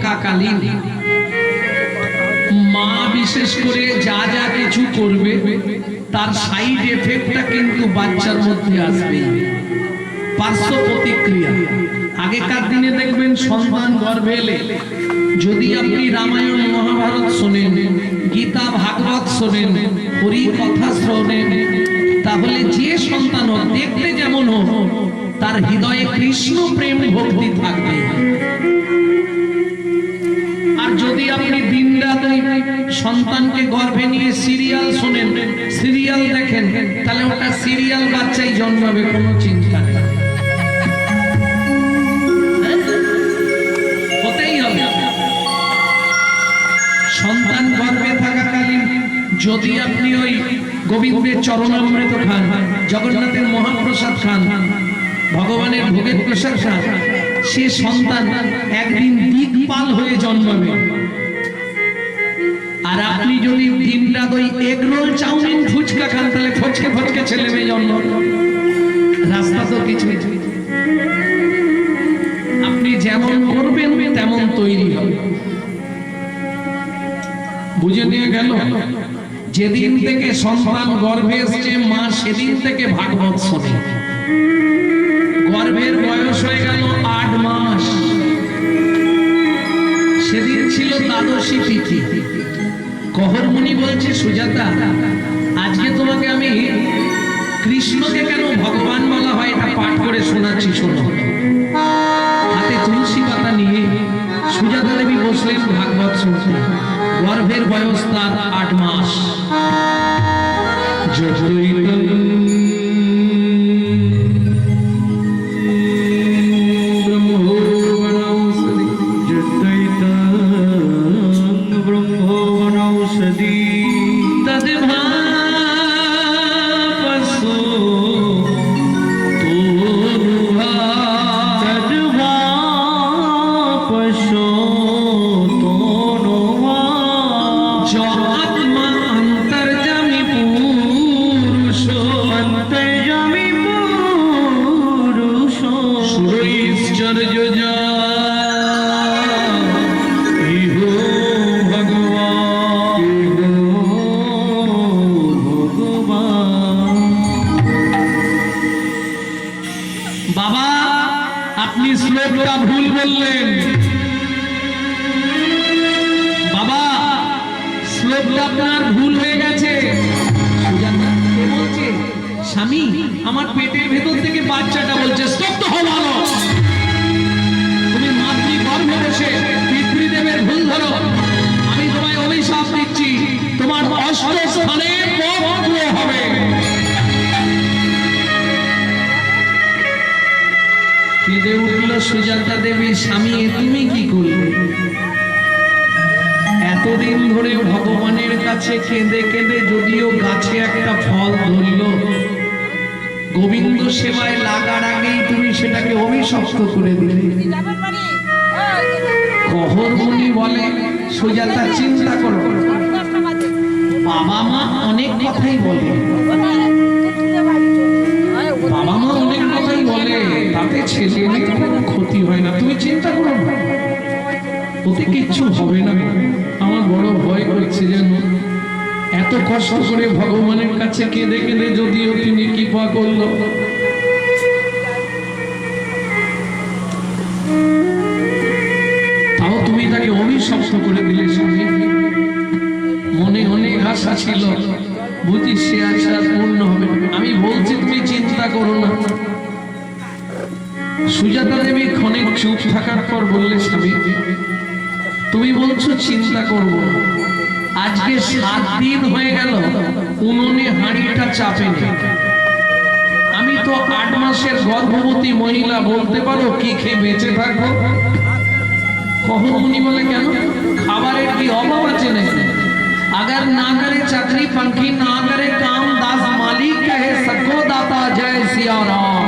থাকাকালীন মা বিশেষ করে যা যা কিছু করবে তার সাইড এফেক্টটা কিন্তু বাচ্চার মধ্যে আসবে, পার্শ্ব প্রতিক্রিয়া। আগেকার দিনে দেখবেন সন্তান গর্ভে এলে যদি আপনি রামায়ণ মহাভারত শোনেন, গীতা ভাগবত শোনেন, হরি কথা শোনেন, তাহলে যে সন্তান হোক, দেখতে যেমন হোক, তার হৃদয়ে কৃষ্ণ প্রেম ভক্তি থাকবে। আর যদি আপনি দিনরাত ওই সন্তানকে গর্ভে নিয়ে সিরিয়াল শোনেন, সিরিয়াল দেখেন, তাহলে ওটা সিরিয়াল বাচ্চাই জন্মাবে, কোনো চিন্তা নেই। হতেই হবে। সন্তান গর্ভে থাকাকালীন যদি আপনি ওই গোবিন্দের চরণামৃত খান, জগন্নাথের মহাপ্রসাদ খান, ভগবানের ভোগের প্রসাদ খান, সে সন্তান একদিন দিকপাল হয়ে জন্মাবে। আর আপনি যদি দিনরাত ওই এগ রোল, চাউমিন, ফুচকা খান, তাহলে ফচকে ফচকে ছেলে মেয়ে জন্মাবে। রাস্তা তো কিছু, আপনি যেমন করবেন তেমন তৈরি হবে। বুঝে নিয়ে গেল? যেদিন থেকে সন্তান গর্ভে এসছে, মা সেদিন থেকে ভাগবত শোনে। গর্ভের বয়স হয়ে গেল 8 মাস, সেদিন ছিল দ্বাদশী তিথি। কহর মুনি বলছে, সুজাতা, আজকে তোমাকে আমি কৃষ্ণকে কেন ভগবান বলা হয় এটা পাঠ করে শোনাচ্ছি, শোনো। হাতে তুলসী পাতা নিয়ে সুজাতা দেবী বসলেন ভাগবত শুনতে। গর্ভের বয়স তার 8 মাস। বাবা, আপনি শ্লোকটা ভুল বললেন। বাবা, শ্লোকটা আপনার ভুল হয়ে গেছে। বলছে, স্বামী, আমার পেটের ভেতর থেকে বাচ্চাটা বলছে, স্তব্ধ হও ভালো। তুমি মাতৃ গর্ভে বসে পিতৃদেবের ভুল ধরো। আমি তোমায় অভিশাপ দিচ্ছি, তোমার অষ্ট স্থানে পাপ হবে। কেঁদে উঠল সুজাতা দেবী, স্বামী তুমি কি করলে? এতদিন ধরে ভগবানের কাছে কেঁদে কেঁদে যদিও গাছে একটা ফল ধরল, গোবিন্দ সেবায় লাগার আগেই তুমি সেটাকে অভিশপ্ত করে দিলে। কহর মুনি বলে, সুজাতা চিন্তা করো, বাবা মা অনেক কথাই বলে, বাবা মা অনেক কথাই বলে, তাতে ছেলে মেয়ের কোনো ক্ষতি হয় না, তুমি চিন্তা করো না, ওতে কিচ্ছু হবে না। আমার বড় ভয় করছে যেন এত কষ্ট করে ভগবানের কাছে কেঁদে কেঁদে যদিও তিনি কৃপা করলো, তাও তুমি তাকে অভিশপ্ত করে দিলে। স্বামী, মনে অনেক আশা ছিল, বুঝি সে আশা পূর্ণ হবে। আমি বলছি তুমি চিন্তা করো না। সুজাতা দেবী ক্ষণিক চুপ থাকার পর বললে, স্বামী, তুমি বলছো চিন্তা করবো, আজকে 7 দিন হয়ে গেল উনুনে হাঁড়িটা চাপেনি। আমি তো 8 মাসের গর্ভবতী মহিলা, বলতে পারো কি খেয়ে বেঁচে থাকবো? কহর মুনি বলে, কেন, খাবারের কি অভাব আছে নাকি? अगर ना करे चाकरी पंखी, ना करे काम दास मालिक, कहे सबको दाता जय सिया राम।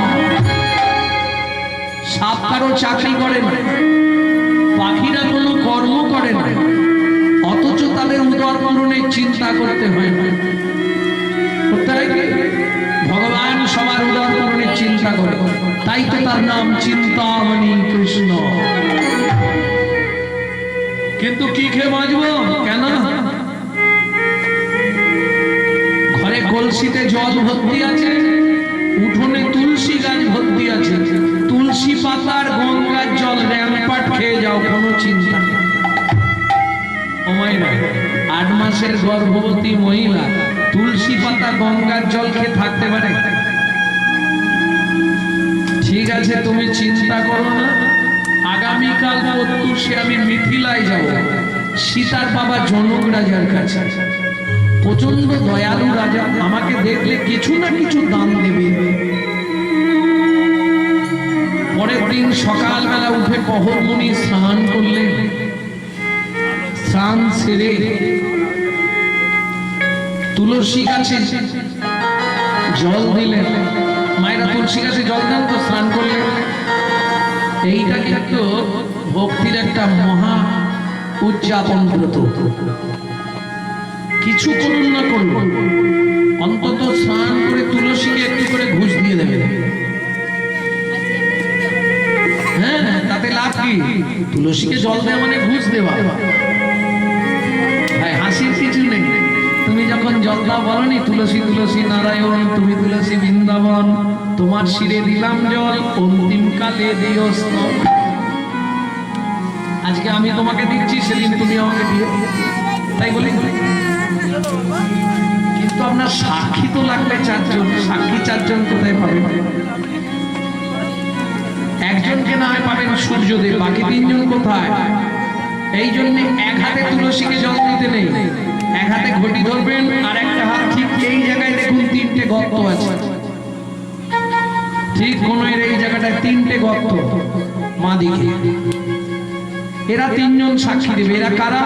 সাপ কারো চাকরি করে না, পাখিরা কোনো কর্ম করে না, অথচ তাদের উদর পূরণের চিন্তা করতে হয় না। ভগবান সবার উদর পূরণের চিন্তা করে, তাই তো তার নাম চিন্তামণি কৃষ্ণ। কিন্তু কি খেয়ে বাঁচবো? কেন? ঘরে কলসিতে জল ভর্তি আছে, উঠোনে তুলসী গাছ ভর্তি আছে, তুলসী পাতার গঙ্গার জল র্যাম্পাট খেয়ে যাও, কোনো চিন্তা নেই। ও মায়েরা, 8 মাসের গর্ভবতী মহিলা তুলসী পাতা গঙ্গার জল খেয়ে থাকতে পারে? ঠিক আছে, তুমি চিন্তা করো না, আগামীকাল প্রত্যুষে আমি মিথিলায় যাব, সীতার বাবা জনক রাজার কাছে। প্রচন্ড দয়ালু রাজা, আমাকে দেখলে কিছু না কিছু দান দেবে। পরের দিন সকালবেলা উঠে প্রহরমুনি স্নান করলেন, স্নান সেরে তুলসী গাছে জল দিলেন। মায়েরা তুলসী গাছে জল দেন তো, স্নান করলেন। এইটা কিন্তু ভক্তির একটা মহা উদযাপন ব্রত। কিছু করুন না করুন, অন্তত স্নান করে তুলসীকে একটু করে ঘুষ দিয়ে দেবেন। হ্যাঁ, তাতে লাভ কি? তুলসীকে জল দেওয়া মানে ঘুষ দেওয়া। ভাই, হাসির কিছু নেই। তুমি যখন জল দাও বলনি, তুলসী তুলসী নারায়ণ, তুমি তুলসী বৃন্দাবন, তোমার শিরে দিলাম জল, অন্তিম কালে দিও স্তব। আজকে আমি তোমাকে দিচ্ছি, সেদিন তুমি আমাকে দিও, তাই বলি। কিন্তু আপনার সাক্ষী তো লাগবে 4 জন। সাক্ষী 4 জন কোথায় পাবেন? একজনকে না হয় পাবেন সূর্যদেব, বাকি 3 জন কোথায়? এই জন্য এক হাতে তুলসীকে জল দিতে নেই, এক হাতে ঘটি ধরবেন, আর একটা হাত ঠিক এই জায়গায় দেখুন 3টে গর্ত আছে। ঠিক কোণের এই জায়গাটায় 3টে গর্ত মা দিকে। এরা 3 জন সাক্ষী দেবে। এরা কারা?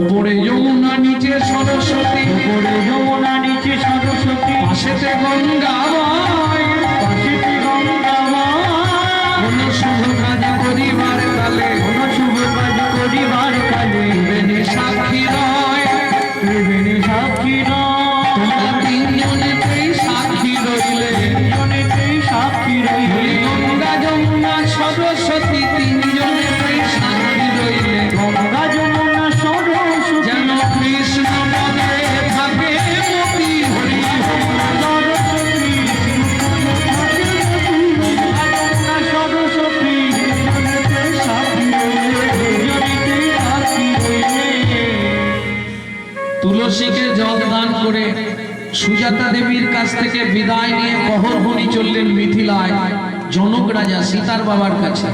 উপরে যমুনা, নিচে সরস্বতী, উপরে যমুনা, নিচে সরস্বতী, পাশেতে গঙ্গা বয়, পাশেতে গঙ্গা বয়। কোন শুভ কাজ করিবার কালে, কোন শুভ কাজ করিবার কালে, বেনি সাক্ষী রয়, বেনি সাক্ষী রয়। তোমরা 3 জনেতেই সাক্ষী রইলে, 3 জনেতেই সাক্ষী রইলে। গঙ্গা যমুনা সরস্বতী 3 জনেতেই সাক্ষী রইলে। গঙ্গা যমুনা সরস্বতী যেন কৃষ্ণ পদে থাকে মতি হরি। সরস্বতী সরস্বতী তুলসীকে জল দান করে সুজাতা দেবীর কাছ থেকে বিদায় নিয়ে প্রহরমুনি চললেন মিথিলায় জনক রাজা সীতার বাবার কাছে।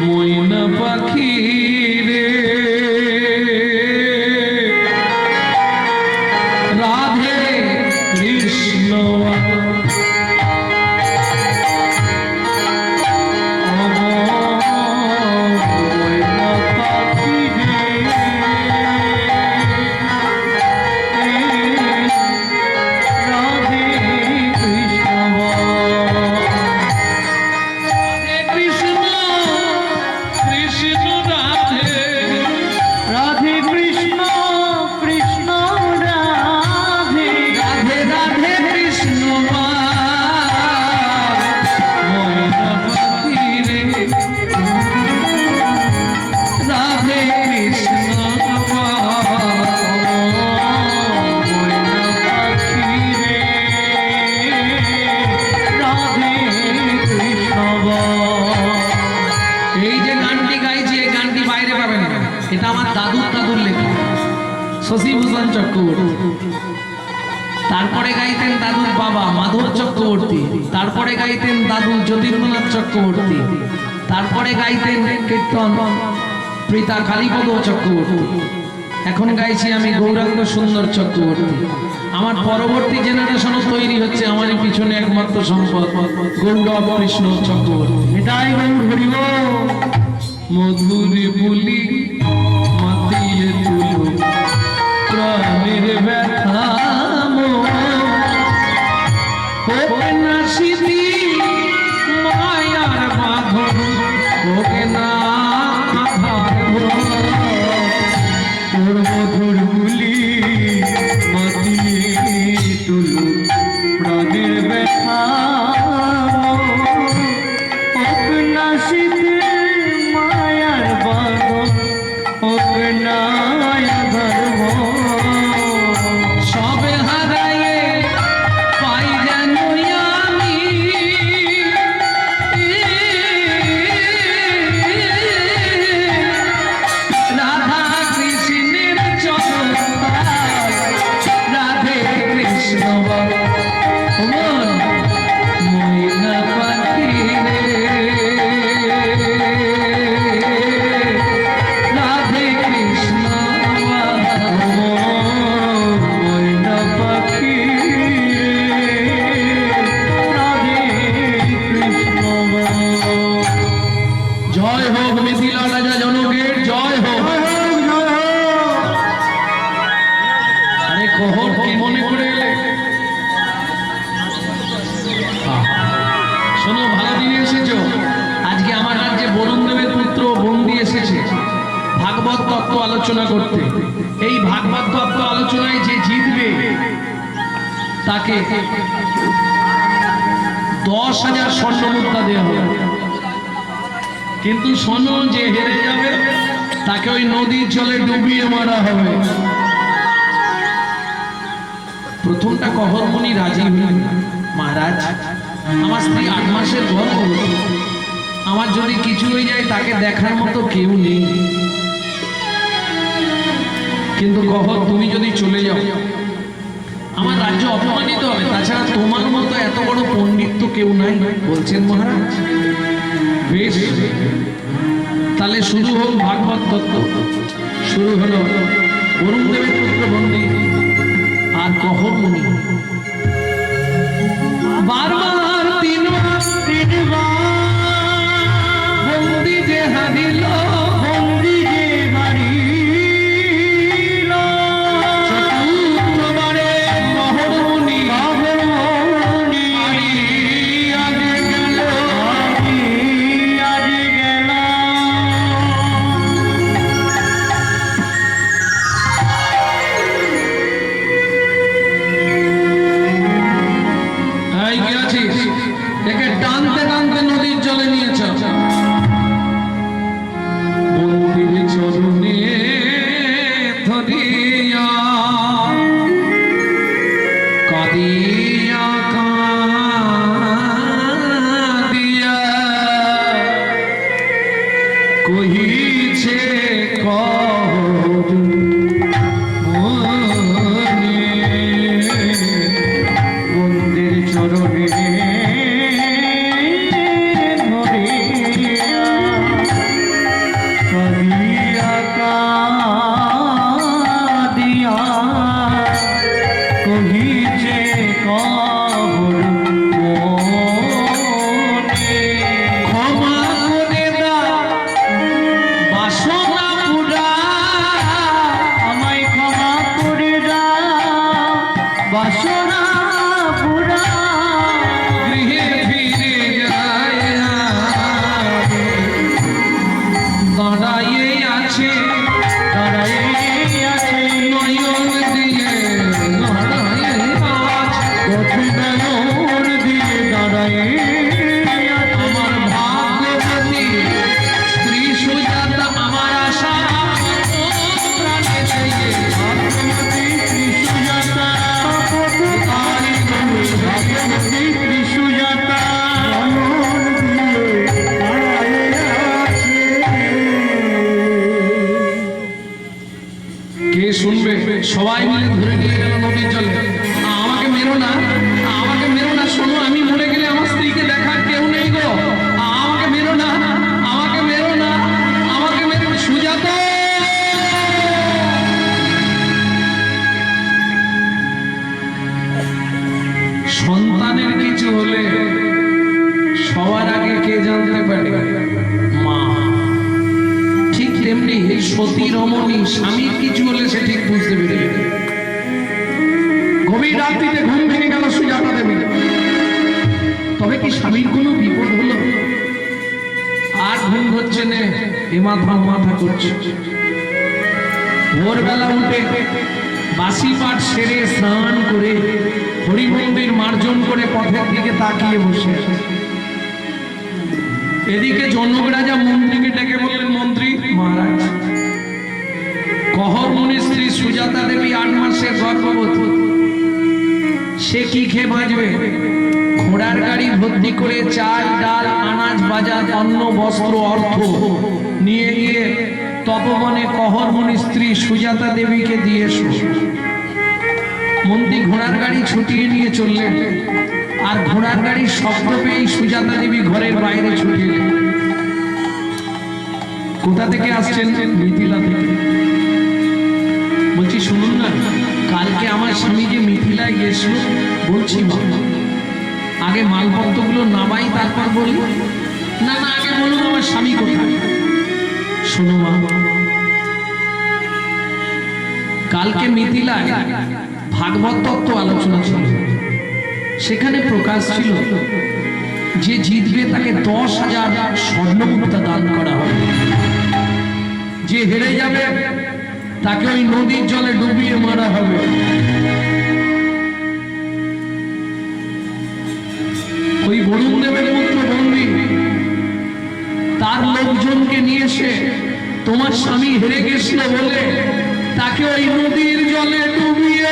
ময়না পাখি রে, রাধে কৃষ্ণ শশীভূষণ চক্রবর্তী। তারপরে গাইতেন দাদুর বাবা মাধব চক্রবর্তী, তারপরে গাইতেন দাদু যতীন্দ্রনাথ চক্রবর্তী, তারপরে গাইতেন কীর্তন পিতা কালীপদ চক্রবর্তী। এখন গাইছি আমি গৌরাঙ্গ সুন্দর চক্রবর্তী। আমার পরবর্তী জেনারেশনও তৈরি হচ্ছে, আমারই পিছনে একমাত্র সম্পদ গৌরব কৃষ্ণ চক্রবর্তী। এটাই গৌর হরিব। মধুরী বলি মাতিয়ে তুলো প্রাণের ব্যথা হোক না স্মৃতি মায়ার বাঁধন, হোক না তোর মধুর বলি মাতিয়ে তুলো প্রাণের ব্যথা। শোনো, ভালো দিনে এসেছো। আজকে আমার রাজ্যে বরুণ দেবের পুত্র বন্দি এসেছে ভাগবত তত্ত্ব আলোচনা করতে। এই ভাগবত তত্ত্ব আলোচনায় যে জিতবে তাকে 10,000 স্বর্ণ মুদ্রা দেওয়া হবে। কিন্তু শোনো, যে হেরে যাবে তাকে ওই নদীর জলে ডুবিয়ে মারা হবে। প্রথমটা কহরমণি রাজি হলেন, মহারাজ আমার স্ত্রী 8 মাসের গর্ভবতী, আমার যদি কিছু হয়ে যায় তাকে দেখার মতো কেউ নেই। কিন্তু কহর, তুমি যদি চলে যাও আমার রাজ্য অপমানিত হবে, তাছাড়া তোমার মতো এত বড় পণ্ডিত তো কেউ নাই। বলছেন মহারাজ বেশ, তাহলে শুরু হোক ভাগবত তত্ত্ব। শুরু হলো বরুণ দেবের পুত্র বন্দী আর কহরমণি। বারবার তিনবার বন্দী যে হারিল, বন্দী যে হারিল, চতুর্থবারে কহরমণি আগে গেল, আগে গেল। একে টানতে টানতে নদীর জলে নিয়েছ। বন্দির চরণে ধরিয়া কাঁদিয়া কাঁদিয়া কহিছে বন্দির চরণে শুনবে? সবাই মিলে ধরে নিয়ে গেল নদীর জলে। আমাকে মেরো না, আমাকে মেরো না, শোনো আমি মরে গেলে আমার স্ত্রীকে দেখার কেউ নেই গো, আমাকে মেরো না, আমাকে মেরো না, আমাকে মেরো। সুজাতা, সন্তানের কিছু হলে সবার আগে কে জানতে পারে? মা। ঠিক তেমনি সতী রমণী স্বামীর কিছু হলে সে ঠিক বুঝতে পেরে। গভীর রাত্রিতে ঘুম ভেঙে গেল সুজাতা দেবী। তবে কি স্বামীর কোনো বিপদ হলো? আর ঘুম হচ্ছে না, এ মাথা মাথা করছে। ভোরবেলা উঠে বাসি পাঠ সেরে স্নান করে হরি মন্দির মার্জন করে পথের দিকে তাকিয়ে বসে। এদিকে জনক রাজা মন্ত্রীকে ডেকে বললেন, মন্ত্রী মহারাজ, কহরমণির স্ত্রী সুজাতা দেবী 8 মাসের গর্ভবতী, সে কি খেয়ে বাঁচবে? ঘোড়ার গাড়ি ভর্তি করে চাল ডাল আনাজ বাজার অন্ন বস্ত্র অর্থ নিয়ে গিয়ে তপবনে কহরমণির স্ত্রী সুজাতা দেবীকে দিয়ে এসো। মন্ত্রী ঘোড়ার গাড়ি ছুটিয়ে নিয়ে চললেন। আর ঘোড়ার গাড়ির শব্দ পেয়েই সুজাতা দেবী ঘরের বাইরে ছুটে এলেন। কোথা থেকে আসছেন? মিথিলা থেকে। বলছি শুনুন না, কালকে আমার স্বামী যে মিথিলায় গেছিল। বলছি বাবা, আগে মালপত্রগুলো নামাই তারপর বলি। না না, আগে বলুন আমার স্বামী কোথায়। শোনো মা, কালকে মিথিলায় ভাগবত তত্ত্ব আলোচনা ছিল। সেখানে প্রকাশ ছিল যে জিতবে তাকে 10,000 স্বর্ণমুদ্রা দান করা হবে, যে হেরে যাবে তাকে ওই নদীর জলে ডুবিয়ে মারা হবে। ওই বরুণ দেবের পুত্র বন্দী তার লোকজনকে নিয়ে এসে তোমার স্বামী হেরে গেছিল বলে তাকে ওই নদীর জলে ডুবিয়ে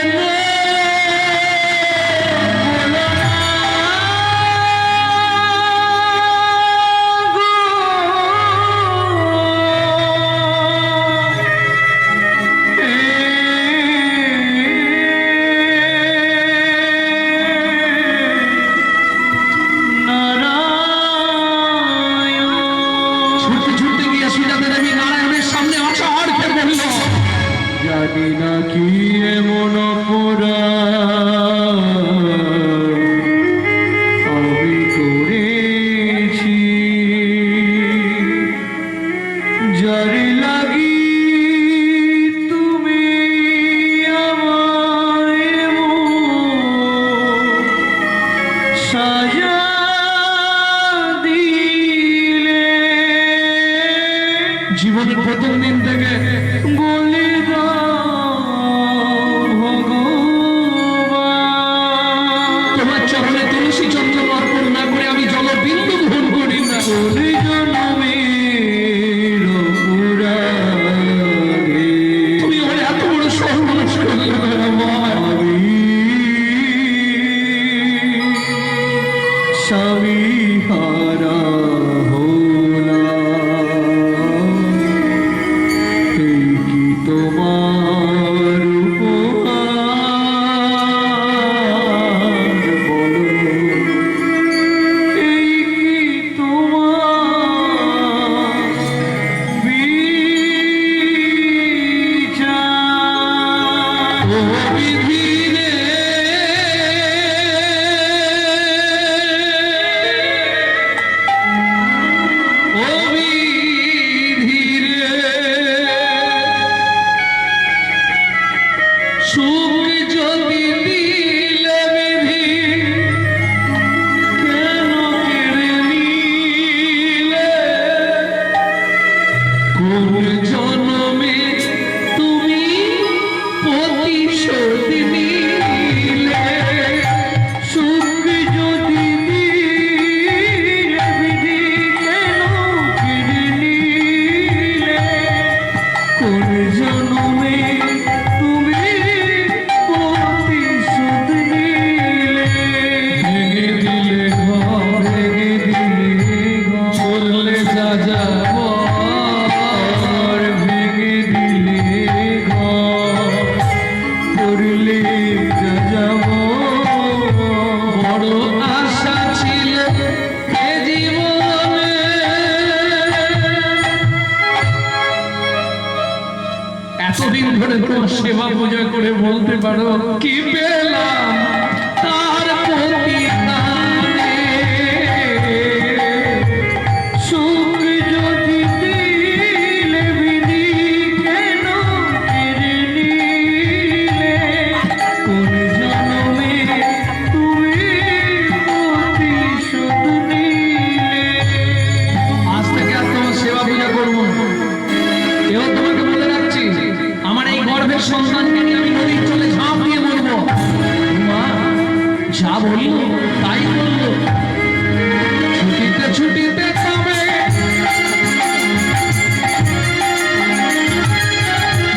জীবনের প্রথম দিন থেকে বলি তোমার চরণে তুলসী চন্দ্র অর্পণ না করে আমি জলবিন্দু গ্রহণ করি না। তুমি ওর এত বড় সর্বনাশ করলে স্বামী হারা এতদিন ধরে তোমার সেবা পূজা করে বলতে পারো কি পেলাম তার প্রতিদানে সুখ যদি দিলে বিধি কেন কেড়ে নিলে কোন জন্মে তুমি প্রতিশোধ নিলে। আজ থেকে আর তোমার সেবা পূজা করবো না। এবার তোমাকে বলে রাখছি আমার এই গর্ভের সন্তানকে নিয়ে আমি নদীর চলে ঝাঁপ দিয়ে মরবো। মা যা বললো তাই বললো। ছুটিতে ছুটিতে তবে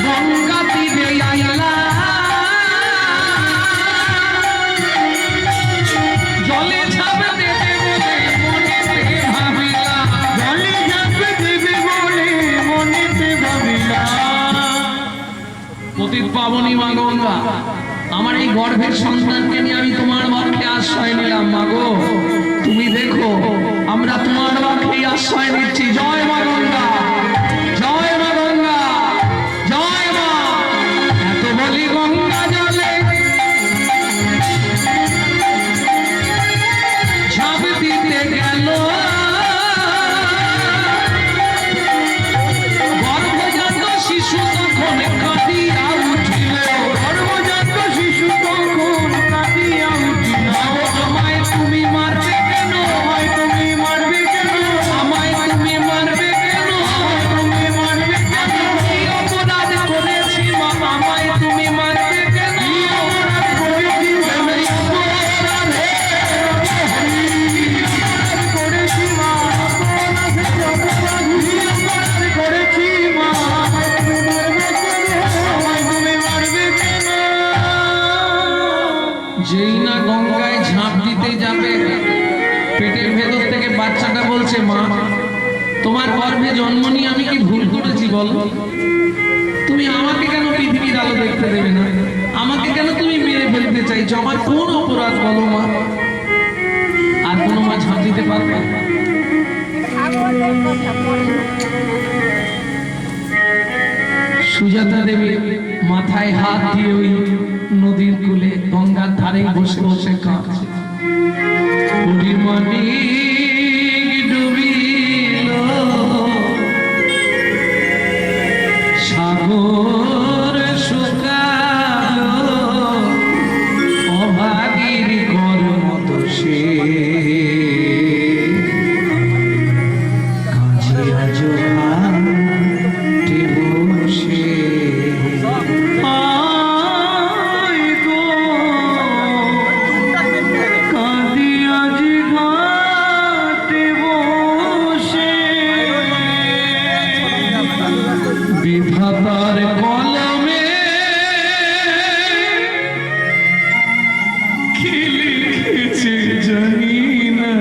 গঙ্গা তীরে আইলা জলে ঝাঁপ দেবে বলে মনেতে ভাবিলা, জলে ঝাঁপ দেবে বলে মনেতে ভাবিলা। পতিত পাবনী মা গঙ্গা আমার এই গর্ভের সন্তানকে নিয়ে আমি তোমার বাক্যে আশ্রয় নিলাম। মা গো তুমি দেখো আমরা তোমার বাক্যে আশ্রয় নিচ্ছি। জয় মা গঙ্গা, জয় মা গঙ্গা, জয় মা। এত বলি গঙ্গা জলে ঝাঁপ দিতে গেল গর্ভজাত শিশু তখন কাঁদিয়া উঠিল, গর্ভজাত শিশু তখন কাঁদিয়া উঠিল। আমায় তুমি মারবে কেন, আমায় বাচ্চাটা বলছে, মা তোমার গর্ভে জন্ম নিয়ে আমি কি ভুল করেছি বলো? তুমি আমাকে কেন পৃথিবীর আলো দেখতে দেবে না? আমাকে কেন তুমি মেরে ফেলতে চাইছো? আমার কোন অপরাধ বলো মা? আর কোনো মা ঝাঁপ দিতে পারবে? সুজাতা দেবী মাথায় হাত দিয়ে ওই নদীর কূলে গঙ্গার ধারে বসে বসে কাঁদছে। পরিমাণে ডুবিল সাগর শুকালো, অভাগীর কর্ম দোষে কাজে আজ হাটে বসে। আয় গো কাঁদি আজ ঘাটে বসে, বিধাতার কলমে কি লিখেছে জানি না,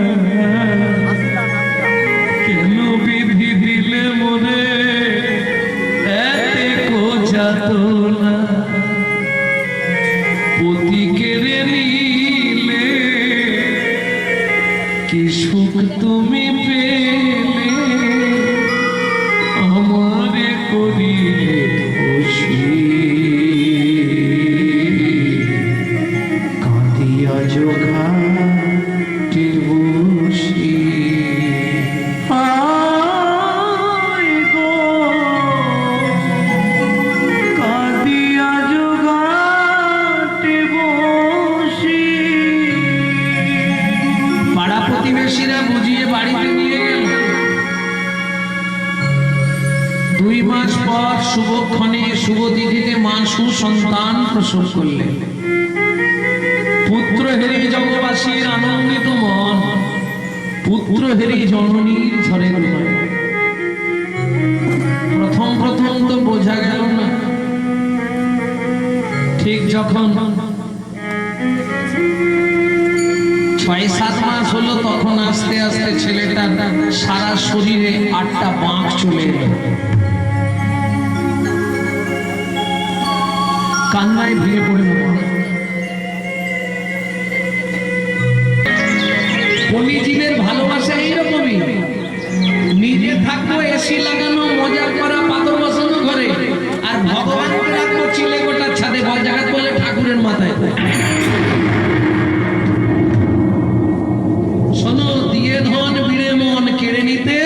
কেন বিধি দিলে মনে এতে কোজাতনা, পতি কেড়ে নিলে কি সুখ তুমি পেলে, আমারে করিলে খুশি, কাঁদিয়া জোঘাটে বসি। আয় গো কাঁদিয়া জোঘাটে বসি। পাড়া প্রতিবেশীরা বুঝিয়ে বাড়িতে নিয়ে গেল। 2 মাস পর শুভক্ষণে শুভ তিথিতে মা সুসন্তান প্রসব করলেন। পুত্র হেরি জগৎবাসীর আনন্দিত মন, পুত্র হেরি জননীর ঝরে নয়। প্রথম প্রথম তো বোঝা গেল না, ঠিক যখন 6-7 মাস হলো তখন আস্তে আস্তে ছেলেটার সারা শরীরে 8টা বাঁক চলে এলো। কান্নায় ভেঙে পড়ে কলিজীবের ভালোবাসা এইরকমই। নিজে থাকবো এসি লাগানো মজা করা পাথর বসানো ঘরে, আর ভগবানকে রাখবো চিলে গোটার ছাদে বজাগাত বলে ঠাকুরের মাথায়। শোনো, দিয়ে ধন বিড়ে মন কেড়ে নিতে,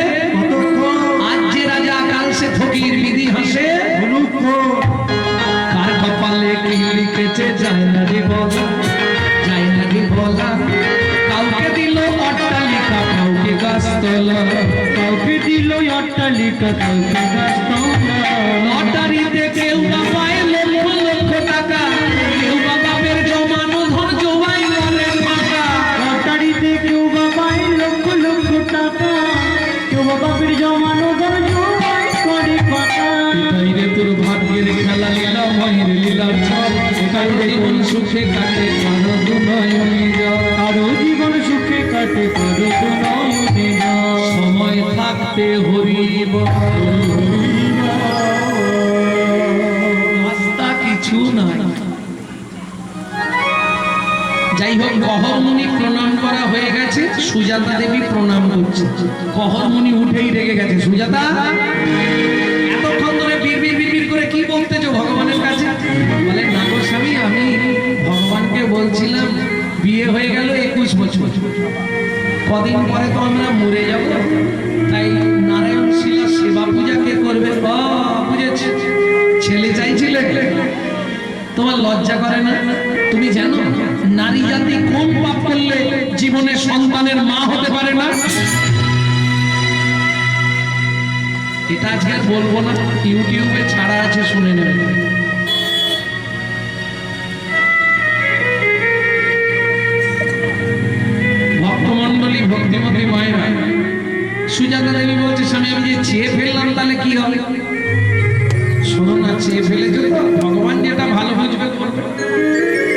আজ যে রাজা কাল সে ফকির বিধি হাসে। কার কপালে কি লিখেছে যায় না রে বলা, যায় না রে বলা। কাউকে দিল অট্টালিকা, কাউকে গাছতলা, কাউকে দিল অট্টালিকা, কাউকে গাছতলা। লটারিতে কেউ বা পায় লক্ষ লক্ষ টাকা, কেউ বা বাপের জমানো ধন জমাই বলে ফাঁকা। লটারিতে কেউ বা পায় লক্ষ লক্ষ টাকা, কেউ বা বাপের জমানো ধন জমাই করে ফাঁকা। এটাই রে তোর ভাগ্যের খেলা, লীলা ময়ের লীলার ছল। কারো জীবন সুখে কাটে, কারো দুনয়নে জল, কারো জীবন সুখে কাটে, কারো দুনয়নে জল। সময় থাকতে হরিব রাস্তা কিছু নাই। যাই হোক, কহর মুনি প্রণাম করা হয়ে গেছে, সুজাতা দেবী প্রণাম করছে। কহর মুনি উঠেই রেগে গেছে, সুজাতা এতক্ষণ ধরে বিড়বিড় বিড়বিড় করে কি বলতেছো ভগবানের কাছে? বলে, না গো স্বামী, আমি ভগবানকে বলছিলাম বিয়ে হয়ে গেল 21 বছর, কদিন পরে তো আমরা মরে যাব, তাই নারায়ণ শিলা সেবা পূজা কে করবে? বুঝেছি, ছেলে চাইছিলে। তোমার লজ্জা করে না? তুমি জানো নারী জাতি কোন পাপ করলে জীবনে সন্তানের মা হতে পারে না? এটা আজকে বলবো না, ইউটিউবে ছাড়া আছে, শুনে নেবেন। ভক্তমন্ডলী, ভক্তিমতী মায়েরা, সুজাতা দেবী বলছে, স্বামী আমি যে চেয়ে ফেললাম তাহলে কি হবে? শোনো না, চেয়ে ফেলেছো তো, ভগবান যেটা ভালো বুঝবে করবে,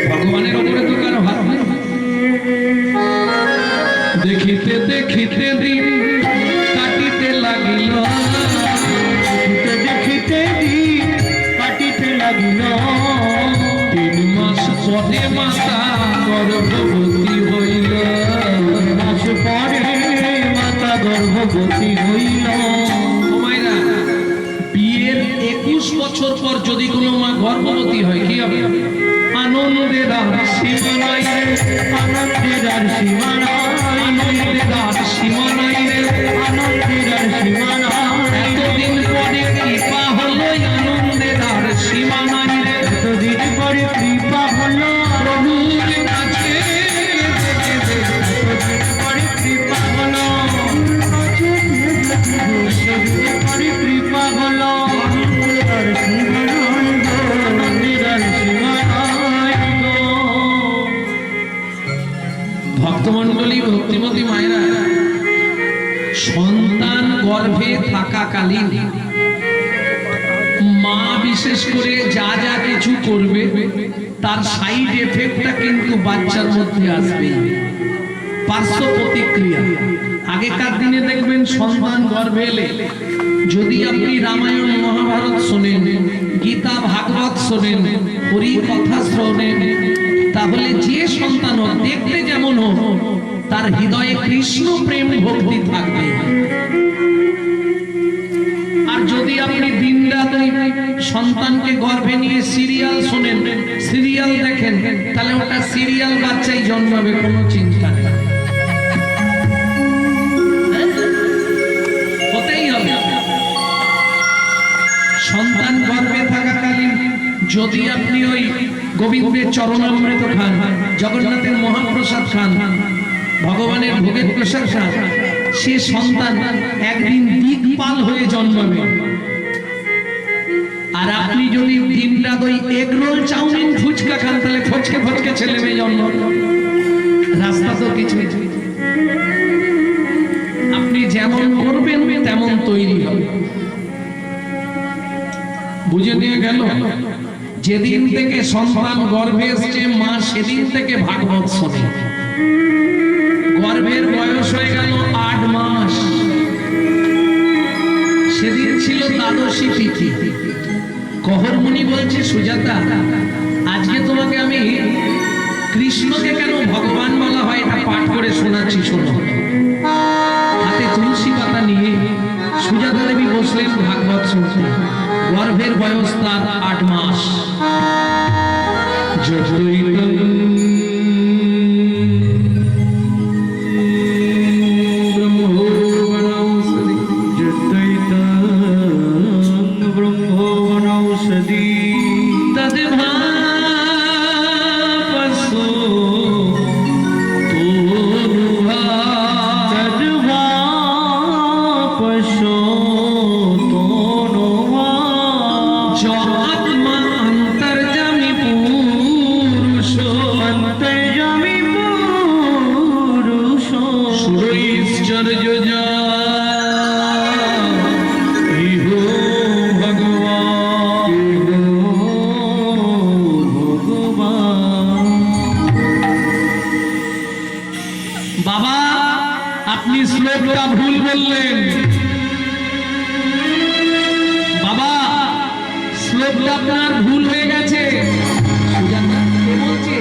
ভগবানের ওপরে তো কারো হাত নেই। দেখিতে দেখিতে দিন কাটিতে লাগিল, দেখিতে দিন কাটিতে লাগিল। 3 মাস পরে মাতা গর্ভবতী হইল, 3 মাস পরে মাতা গর্ভবতী হইল। মায়েরা বিয়ের 21 বছর পর যদি কোনো মা গর্ভবতী হয় কি হবে? আনন্দের আর সীমা নাই রে, আনন্দের আর সীমা নাই, আনন্দের আর সীমা নাই রে, আনন্দের আর সীমা নাই। এতদিন পরে কৃপা হলো, আনন্দের আর সীমা নাই রে। এতদিন পরে কৃপা হলো প্রভুর কাছে এতদিন পরে কৃপা হলো, এতদিন পরে কৃপা হলো। আনন্দের আর সীমা নাই গো, আনন্দের আর সীমা নাই গো। ভক্তমণ্ডলী, ভক্তিমতী মায়েরা, সন্তান গর্ভে থাকাকালীন মা বিশেষ করে যা যা কিছু করবে তার সাইড এফেক্টটা কিন্তু বাচ্চার মধ্যে আসবে, পার্শ্ব প্রতিক্রিয়া। আগেকার দিনে দেখবেন সন্তান গর্ভে এলে যদি আপনি রামায়ণ মহাভারত শোনেন, গীতা ভাগবত শোনেন, হরি কথা শোনেন, তাহলে যে সন্তান হোক, দেখতে যেমন হোক, তার হৃদয়ে কৃষ্ণ প্রেম ভক্তি থাকবে। আর যদি আপনি দিনরাত ওই সন্তানকে গর্ভে নিয়ে সিরিয়াল শোনেন, সিরিয়াল দেখেন, তাহলে ওটা সিরিয়াল বাচ্চাই জন্মাবে, কোনো চিন্তা নেই, হতেই হবে। সন্তান গর্ভে থাকাকালীন যদি আপনি ওই গোবিন্দের চরণামৃত খান, জগন্নাথের মহাপ্রসাদ খান, ভগবানের ভোগের প্রসাদ খান, সে সন্তান একদিন দিকপাল হয়ে জন্মাবে। আর আপনি যদি দিনটা ওই এগ রোল, চাউমিন, ফুচকা খান, তাহলে ফচকে ফচকে ছেলে মেয়ে জন্মাবে। রাস্তা তো কিছু, আপনি যেমন করবেন তেমন তৈরি হবে। বুঝে নিয়ে গেল? যেদিন থেকে সন্তান গর্ভে এসছে মা সেদিন থেকে ভাগবত শোনে। গর্ভের বয়স হয়ে গেল 8 মাস, সেদিন ছিল দ্বাদশী তিথি। কহরমুনি বলছে, সুজাতা, আজকে তোমাকে আমি কৃষ্ণকে কেন ভগবান বলা হয় এটা পাঠ করে শোনাচ্ছি, শোনো। হাতে তুলসী পাতা নিয়ে সুজাতা দেবী বসলেন ভাগবত শুনতে। গর্ভের বয়স তার 8 মাস। বাবা, আপনি শ্লোকটা ভুল বললেন। বাবা, শ্লোকটা আপনার ভুল হয়ে গেছে। বলছে,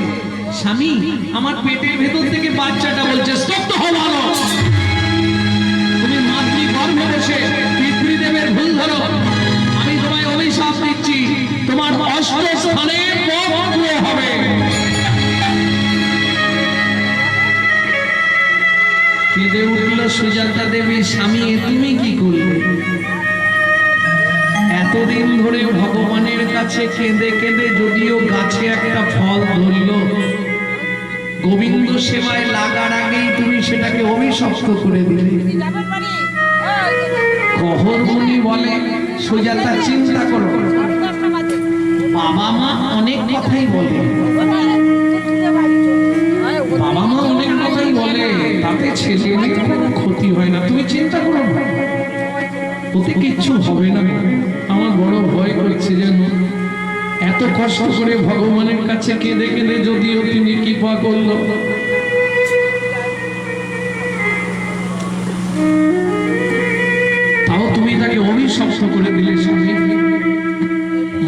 স্বামী, আমার পেটের ভেতর থেকে বাচ্চাটা বলছে স্তব্ধ হও ভালো। তুমি মাতৃ গর্ভে বসে পিতৃদেবের ভুল ধরো। আমি তোমায় অভিশাপ দিচ্ছি, তোমার 8 স্থানে পত্র হবে। কেঁদে উঠল সুজাতা দেবী, স্বামী তুমি কি করলে? এতদিন ধরে ভগবানের কাছে কেঁদে কেঁদে যদিও গাছে একটা ফল ধরল, গোবিন্দ সেবায় লাগার আগেই তুমি সেটাকে অভিশপ্ত করে দিলে। কহরমুনি বলে, সুজাতা চিন্তা করো, বাবা মা অনেক কথাই বলে, বাবা মা অনেক কথাই বলে, তাতে ছেলে মেয়ের কোনো ক্ষতি হয় না, তুমি চিন্তা করো না, ওতে কিচ্ছু হবে না। আমার বড় ভয় করছে যেন এত কষ্ট করে ভগবানের কাছে কেঁদে কেঁদে যদিও তিনি কৃপা করল। তুমি তাকে অভিশপ্ত করে দিলে স্বামী।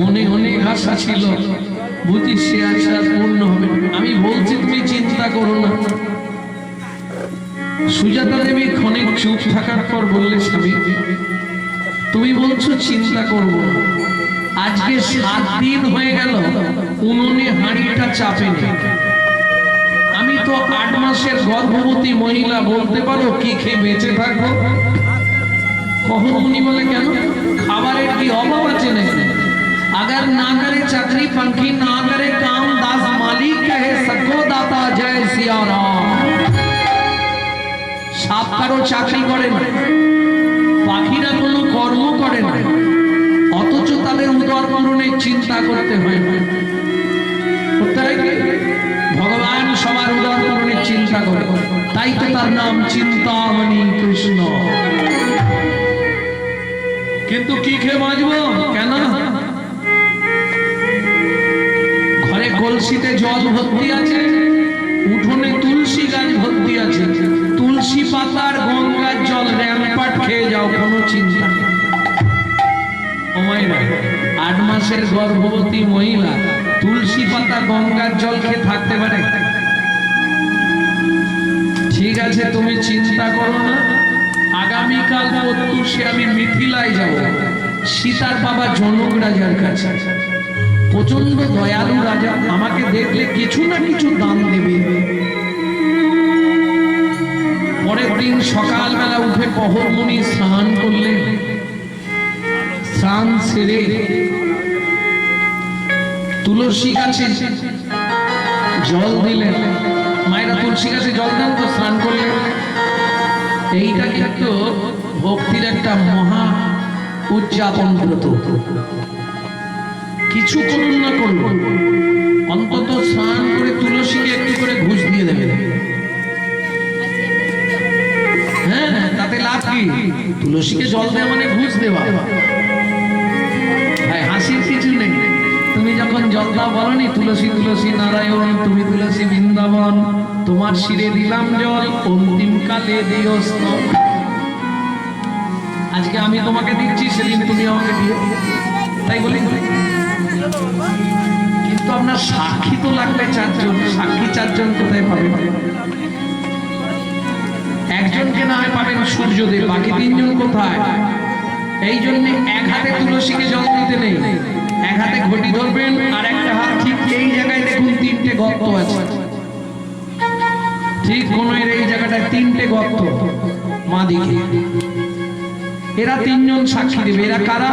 মনে অনেক আশা ছিল, বুঝি সে আশা পূর্ণ হবে। আমি বলছি তুমি চিন্তা করো না। সুজাতা দেবী ক্ষণিক চুপ থাকার পর বললে, স্বামী তুমি বলছো চিন্তা করব না, আজকে 7 দিন হয়ে গেল উনুনে হাঁড়িটা চাপেনি। আমি তো 8 মাসের গর্ভবতী মহিলা, বলতে পারো কি খেয়ে বেঁচে থাকবো? কহমুনি বলে, কেন? খাবারের কি অভাব আছে নাকি? अगर ना करे चाकरी पंखी, ना करे काम दास मालिक कहे सबको दाता जय सिया राम। সাপ কারো চাকরি করে না, পাখিরা কোনো কর্ম করে না, অথচ তাদের উদর পূরণের চিন্তা করতে হয় না। করতে হয় কি? ভগবান সবার উদর পূরণের চিন্তা করে, তাই তো তার নাম চিন্তামণি কৃষ্ণ। কিন্তু কি খেয়ে বাঁচবো? কেন? ঘরে কলসিতে জল ভর্তি আছে, উঠোনে তুলসী গাছ ভর্তি আছে, তুলসী পাতার গঙ্গার জল র্যাম্পাট খেয়ে যাও, কোনো চিন্তা নেই। 8 মাসের গর্ভবতী মহিলা তুলসী পাতা গঙ্গার জল খেয়ে থাকতে পারে? ঠিক আছে, তুমি চিন্তা করো না। আগামীকাল প্রত্যুষে আমি মিথিলায় যাব, সীতার বাবা জনক রাজার কাছে। প্রচন্ড দয়ালু রাজা, আমাকে দেখলে কিছু না কিছু দান দেবে। পরের দিন সকালবেলা উঠে প্রহরমণি স্নান করলেন, স্নান সেরে তুলসী গাছে জল দিলেন। মায়েরা তুলসী গাছে জল দেন তো, স্নান করলেন। এইটা কিন্তু ভক্তির একটা মহা উদযাপন ব্রত। কিছু করুন না করুন, অন্তত স্নান করে তুলসীকে একটু করে ঘুষ দিয়ে দেবেন। হ্যাঁ, তাতে লাভ কি? তুলসীকে জল দেওয়া মানে ঘুষ দেওয়া। হাসির কিছু নেই। তুমি যখন জল দাও বলনি, তুলসী তুলসী নারায়ণ, তুমি তুলসী বৃন্দাবন, তোমার শিরে দিলাম জল, অন্তিম কালে দিও স্তব। আজকে আমি তোমাকে দিচ্ছি, সেদিন তুমি আমাকে দিও, তাই বলি। কিন্তু আপনার সাক্ষী তো লাগবে 4 জন। সাক্ষী 4 জন কোথায় পাবেন? একজনকে না হয় পাবেন সূর্যদেব, বাকি 3 জন কোথায়? এই জন্য এক হাতে তুলসীকে জল দিতে নেই, এক হাতে ঘটি ধরবেন, আর একটা হাত ঠিক এই জায়গায় দেখুন 3টে গর্ত আছে। ঠিক কোণের এই জায়গাটায় 3টে গর্ত মা দিকে। এরা 3 জন সাক্ষী দেবে। এরা কারা?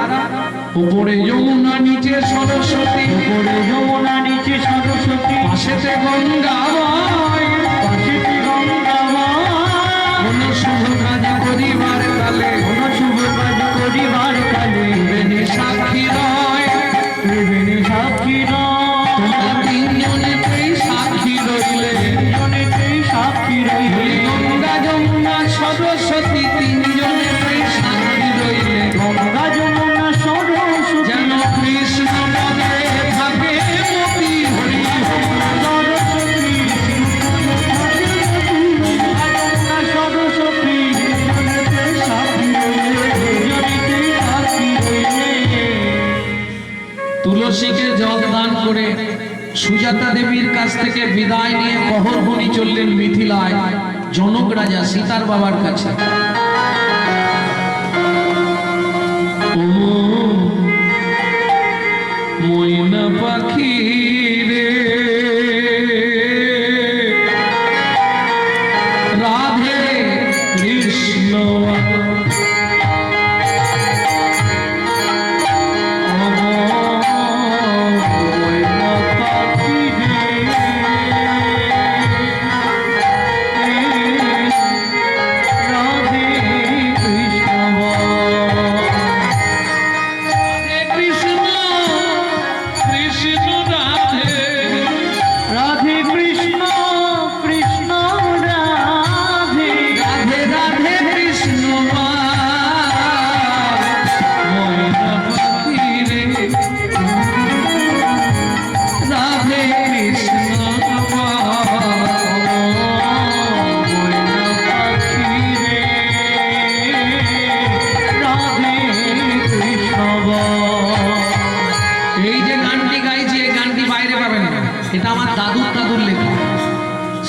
উপরে যমুনা, নিচে সরস্বতী, উপরে যমুনা, নিচে সরস্বতী, পাশেতে গঙ্গা মায়, পাশেতে গঙ্গা মা। কোন শুভ কাজ করিবার কালে, কোন শুভ কাজ করিবার কালে, ত্রিবেণী সাক্ষী রয়, ত্রিবেণী সাক্ষী রয়। তোমরা 3 জনেতেই সাক্ষী রইলে, 3 জনেতেই সাক্ষী রইলে। গঙ্গা যমুনা সরস্বতী 3 জনেতেই সাক্ষী রইলে, গঙ্গা যমুনা সরস্বতী, যেন কৃষ্ণ পদে থাকে মতি হরি সরস্বতী, গঙ্গা যমুনা সরস্বতী, জনেতেই সাক্ষী রইলে, জনেতেই সাক্ষী রইলে। তুলসীকে জল দান করে সুজাতা দেবীর কাছ থেকে বিদায় নিয়ে প্রহরমণি চললেন মিথিলায় জনক রাজা সীতার বাবার কাছে। ও ময়না পাখি রে, রাধে কৃষ্ণ রাধে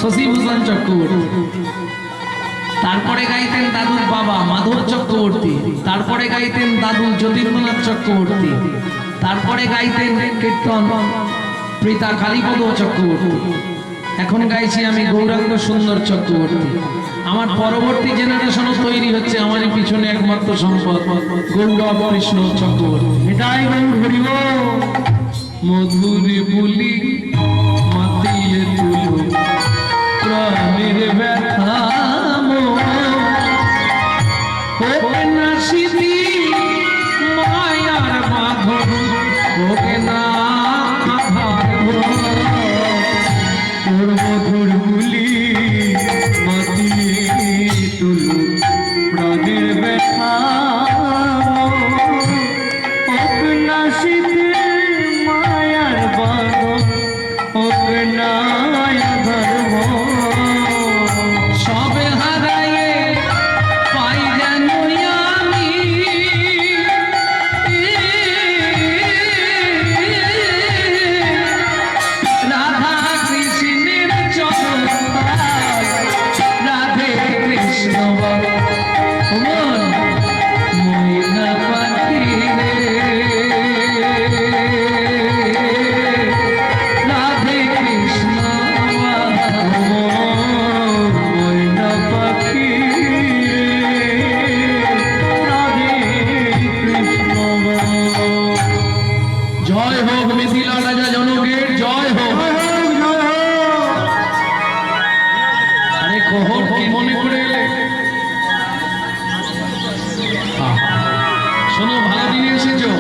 শশীভূষণ চক্রবর্তী। তারপরে গাইতেন দাদুর বাবা মাধব চক্রবর্তী, তারপরে গাইতেন দাদু যতীন্দ্রনাথ চক্রবর্তী, তারপরে গাইতেন কীর্তন পিতা কালীপদ চক্রবর্তী। এখন গাইছি আমি গৌরাঙ্গ সুন্দর চক্রবর্তী। আমার পরবর্তী জেনারেশনও তৈরি হচ্ছে, আমারই পিছনে একমাত্র সম্পদ গৌরব কৃষ্ণ চক্রবর্তী। এটাই গৌর হরিব। মধুরে বলি মাতিয়ে তুলো প্রাণের ব্যথা হোক না স্মৃতি মায়ার বাঁধন, হোক না আধার তোর মধুর বুলি মাতিয়ে তুলো প্রাণের ব্যথা হোক না শীতের মায়ার বাঁধন, হোক না ধর্ম সবে হারায়ে পাই যেন আমি রাধা কৃষ্ণের চরণ রাধে কৃষ্ণ মন ময়না পাখি রে রাধে কৃষ্ণ ময়না পাখি রাধে কৃষ্ণ। জয় হোক মিথিলা রাজা জনকের জয় হোক। আরে কহর কি মনে করে এলে? শোনো, ভালো দিনে এসেছো।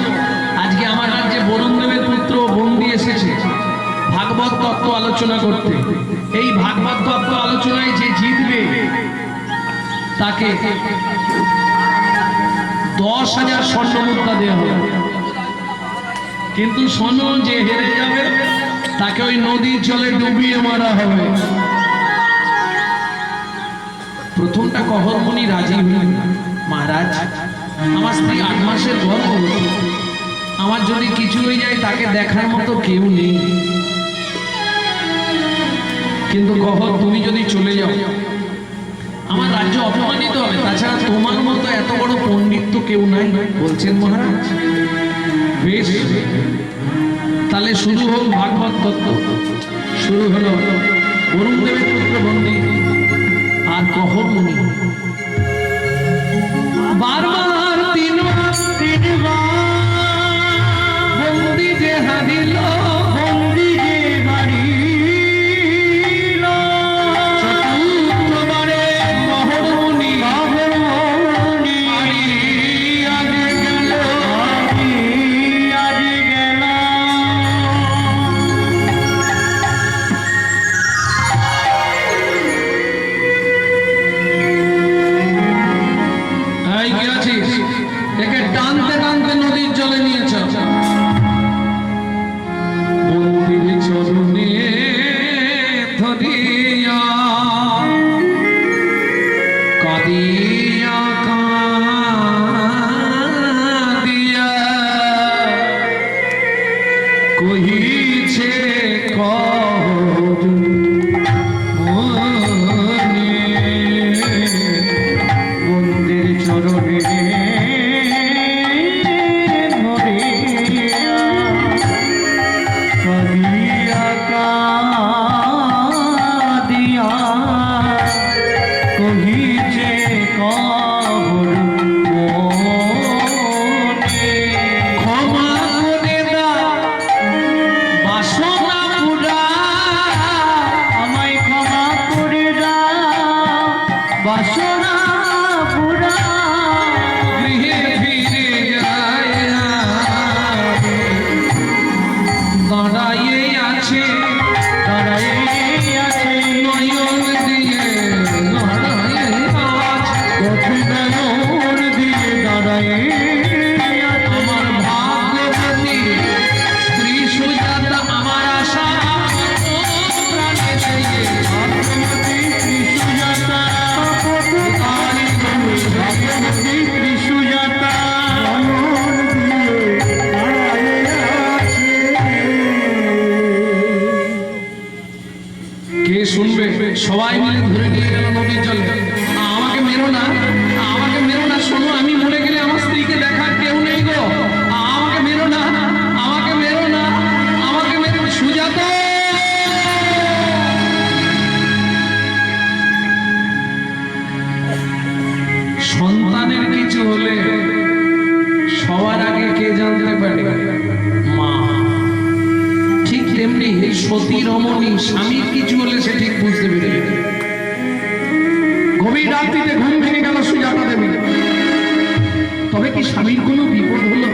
আজকে আমার রাজ্যে বরুণ দেবের পুত্র বন্দি এসেছে ভাগবত তত্ত্ব আলোচনা করতে। এই ভাগবত তত্ত্ব আলোচনায় যে জিতবে তাকে 10,000 স্বর্ণমুদ্রা দেওয়া হবে। কিন্তু শোনো, যে হেরে যাবে তাকে ওই নদীর জলে ডুবিয়ে মারা হবে। প্রথমটা কহরমণি রাজি হলেন, মহারাজ আমার স্ত্রী 8 মাসের গর্ভবতী, আমার যদি কিছু হয়ে যায় তাকে দেখার মতো কেউ নেই। কিন্তু কহর, তুমি যদি চলে যাও আমার রাজ্য অপমানিত হবে, তাছাড়া তোমার মতো এত বড় পণ্ডিত তো কেউ নাই। বলছেন মহারাজ বেশ, তাহলে শুরু হোক ভাগবত তত্ত্ব। শুরু হলো বরুণ দেবের পুত্র বন্দী আর কহর মুনি। বারবার তিনবার বন্দী যে হারিল, বন্দি যে হারিল, চতুর্থবারে কহর মুনি বাহরমণি আজ গেল। আজ গেল। এই কি আছিস? একে টানতে টানতে নদীর জলে নিয়ে চল। বন্দির চরণে ধরিয়া কাঁদিয়া কাঁদিয়া কহিছে কহর মনে বন্দির চরণে ধরিয়া কাঁদিয়া কাঁদিয়া কহিছে কহর মনে। ক্ষমা করে দাও বাসনা পুরা, আমায় ক্ষমা করে দাও বাসনা পুরা। গৃহে ফিরে যায় দাঁড়াইয়ে আছে দাঁড়াই আছে নয়ন দিয়ে দাঁড়াইয়ে আছে। কঠিন দিয়ে দাঁড়াই আমার ভাগ্যবতী স্ত্রী সুজাতা আমার আশা প্রাণে দিয়ে ভাগ্যবতী ত্রিশুজাতা ভাগ্যবতী ত্রিশুজাতা কে শুনবে? সতী রমণী স্বামীর কিছু হলে সে ঠিক বুঝতে পেরে যেত। গভীর রাত্রিতে ঘুম ভেঙে গেল সুজাতা দেবী। তবে কি স্বামীর কোনো বিপদ হলো?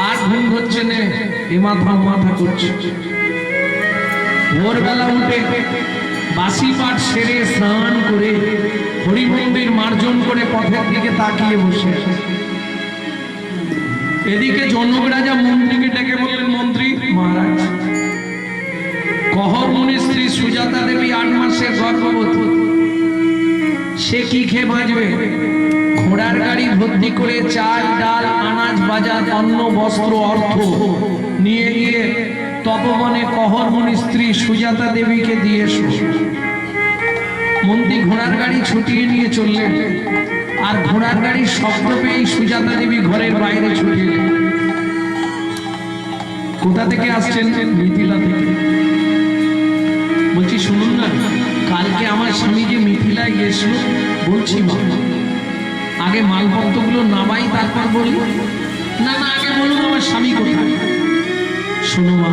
আর ঘুম হচ্ছে না, এ মাথা মাথা করছে। ভোরবেলা উঠে বাসি পাঠ সেরে স্নান করে হরি মন্দির মার্জন করে পথের দিকে তাকিয়ে বসে আছে। এদিকে জনক রাজা মন্ত্রীকে ডেকে বললেন, মন্ত্রী মহারাজ, কহর মুনির স্ত্রী সুজাতা দেবী 8 মাসের গর্ভবতী, সে কি খেয়ে বাঁচবে? ঘোড়ার গাড়ি ভর্তি করে চাল ডাল আনাজ বাজার অন্ন বস্ত্র অর্থ নিয়ে গিয়ে তপবনে কহর মুনির স্ত্রী সুজাতা দেবীকে দিয়ে এসো। মন্ত্রী ঘোড়ার গাড়ি ছুটিয়ে নিয়ে চললেন, আর ঘোড়ার গাড়ির শব্দ পেয়েই সুজাতা দেবী ঘরের বাইরে ছুটে এলেন। কোথা থেকে আসছেন? মিথিলা থেকে। বলছি শুনুন না, কালকে আমার স্বামী যে মিথিলায় গেছিল, বলছি মা আগে মালপত্রগুলো নামাই তারপর বলি। না না, আগে বলুন আমার স্বামী কোথায়। শোনো মা,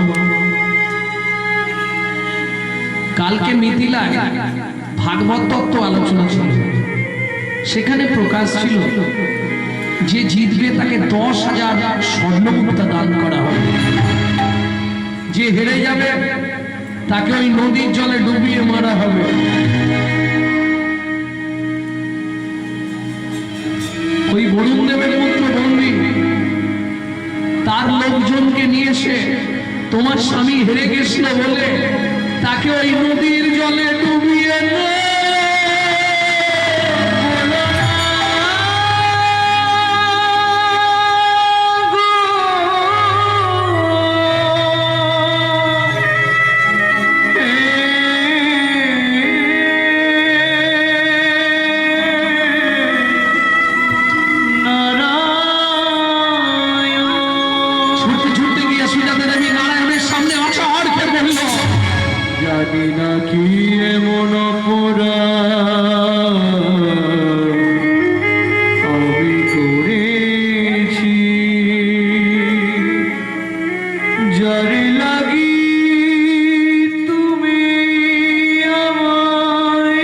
কালকে মিথিলায় ভাগবত তত্ত্ব আলোচনা ছিল। সেখানে প্রকাশ ছিল যে জিতবে তাকে 10,000 স্বর্ণমুক্তা দান করা হবে, যে হেরে যাবে তাকে ওই নদীর জলে ডুবিয়ে মারা হবে। ওই বরুণ দেবের পুত্র বন্দী তার লোকজনকে নিয়ে এসে তোমার স্বামী হেরে গেছিল বলে তাকে ওই নদীর জলে ডুবিয়ে জানি না কি এমন আমি করেছি, যার লাগি তুমি আমায়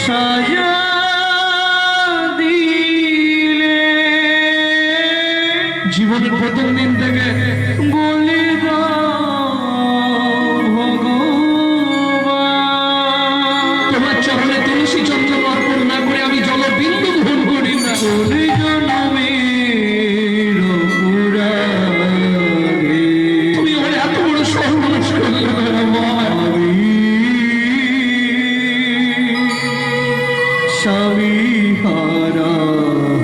সাজা দিলে। জীবনের প্রথম দিন থেকে বলে তোমার চরণে তুলসী চন্দন অর্পণ না করে আমি জলবিন্দু গ্রহণ করি না। তুমি আমার এত বড় সর্বনাশ করলে স্বামী হারা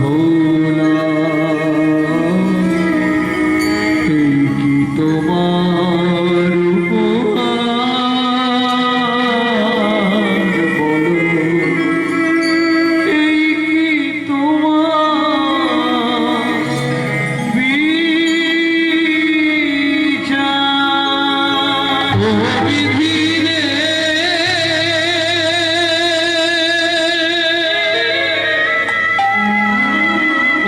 হলাম, এই কি তোমার উপহার বলো, এই কি তোমার বিচার। ও বিধি রে,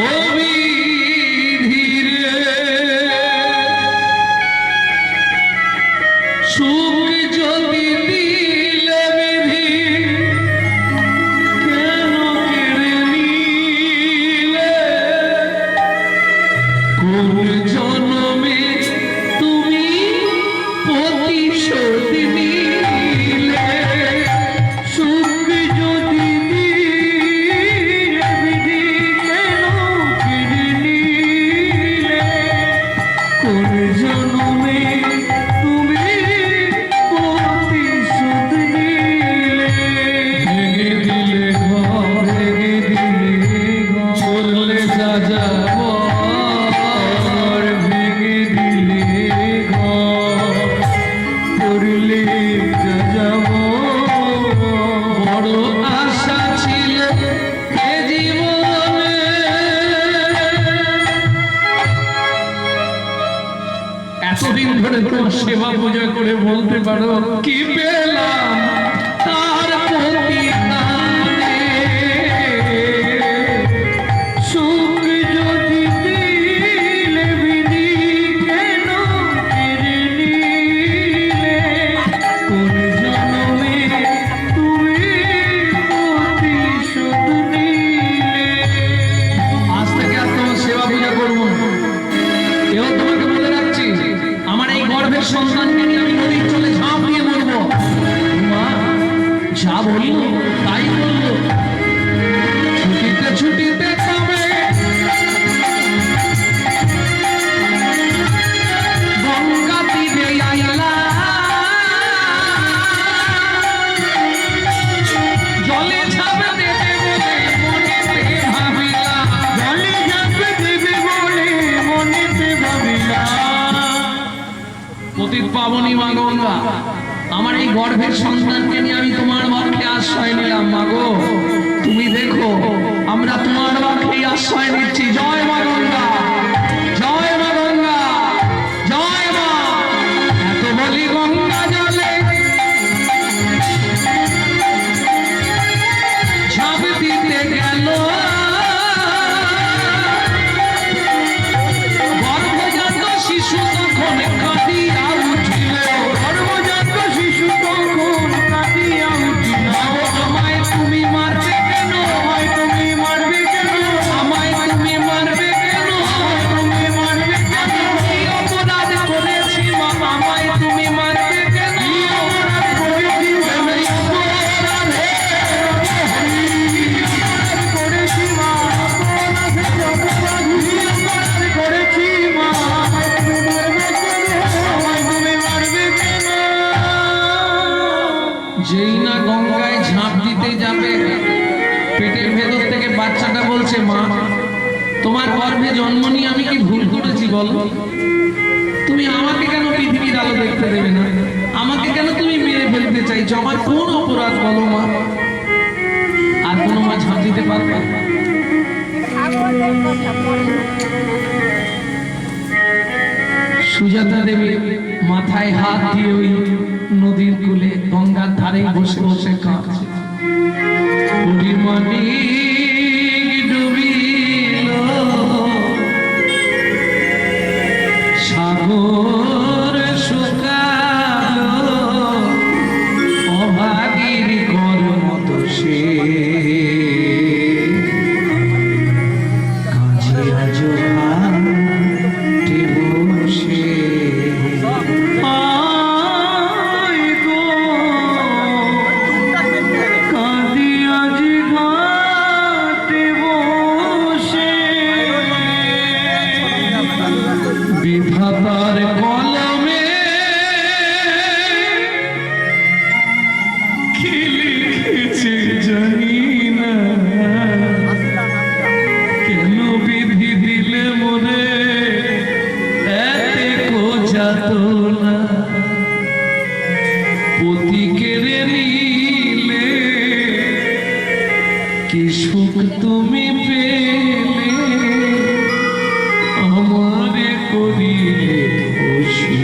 ও বিধি রে, সুখ যদি দিলে বিধি কেন কেড়ে নিলে? কোন জন্মে তুমি প্রতিশোধ নিলে? সুখ যদি দিলে বিধি কেন কেড়ে নিলে? কোন জন্মে তুমি প্রতিশোধ নিলে? ভেঙে দিলে ঘর, ভেঙে দিলে ঘর, চললে যা যাব, ভেঙে দিলে ঘর, করলে যা যাব। বড় আশা ছিল এ জীবনে। এতদিন ধরে তোমার সেবা পূজা করে বলতে পারো কি পেলাম তার প্রতিদানে? সুখ যদি দিলে বিধি তাই বললো ছুটিতে ছুটিতে কবে গঙ্গা তীরে আইলা জলে ঝাঁপ দেবে বলে মনেতে ভাবিলা জলে ঝাঁপ দেবে বলে মনেতে ভাবিলা। পতিত পাবনী মা গঙ্গা, আমার এই গর্ভের সন্তানকে নিয়ে আমি তোমার বাক্যে আশ্রয় নিলাম। মা গো, তুমি দেখো আমরা তোমার বাক্যে আশ্রয় নিচ্ছি। জয় মা গঙ্গা, জয় মা গঙ্গা, জয় মা। এত বলি গঙ্গা জলে ঝাঁপ দিতে গেল গর্ভজাত শিশু তখন কাঁদিয়া উঠিল। গর্ভজাত শিশু তখন কাঁদিয়া উঠিল। আমায় তুমি মারবে কেন? আমায় তুমি মারবে কেন? আমায় তুমি মারবে কেন? তুমি মারবে কেন? কি অপরাধ করেছি মা? আমায় তুমি মারবে কেন? কি অপরাধ করেছি? আমি অপরাধে করেছি মা, অপরাধে অপরাধ করেছি মা। আমায় তুমি মারবে কেন? যেই না গঙ্গায় ঝাঁপ দিতে যাবে, পেটের ভেতর থেকে বাচ্চাটা বলছে, মা তোমার গর্ভে জন্ম নিয়ে আমি কি ভুল করেছি বলো? তুমি আমাকে কেন পৃথিবীর আলো দেখতে দেবে না? আমাকে কেন তুমি মেরে ফেলতে চাইছো? আমার কোন অপরাধ বলো মা? আর কোনো মা ঝাঁপ দিতে পারবে? সুজাতা দেবী মাথায় হাত দিয়ে ওই নদীর কূলে গঙ্গার ধারে বসে বসে কাঁদছে। পরিমাণিক ডুবিল সাগর শুকাল অভাগীর কর্ম দোষে কাজে আজ হাটে বসে। আয় গো, কাঁদিয়া যে ঘাটে বসে। বিধাতার কলমে কি লিখেছে জানি না, কেন বিধি দিলে মনে এতে যাতনা। পতি কেড়ে নিলে কি সুখ তুমি পেলে, আমারে করিলে খুশি।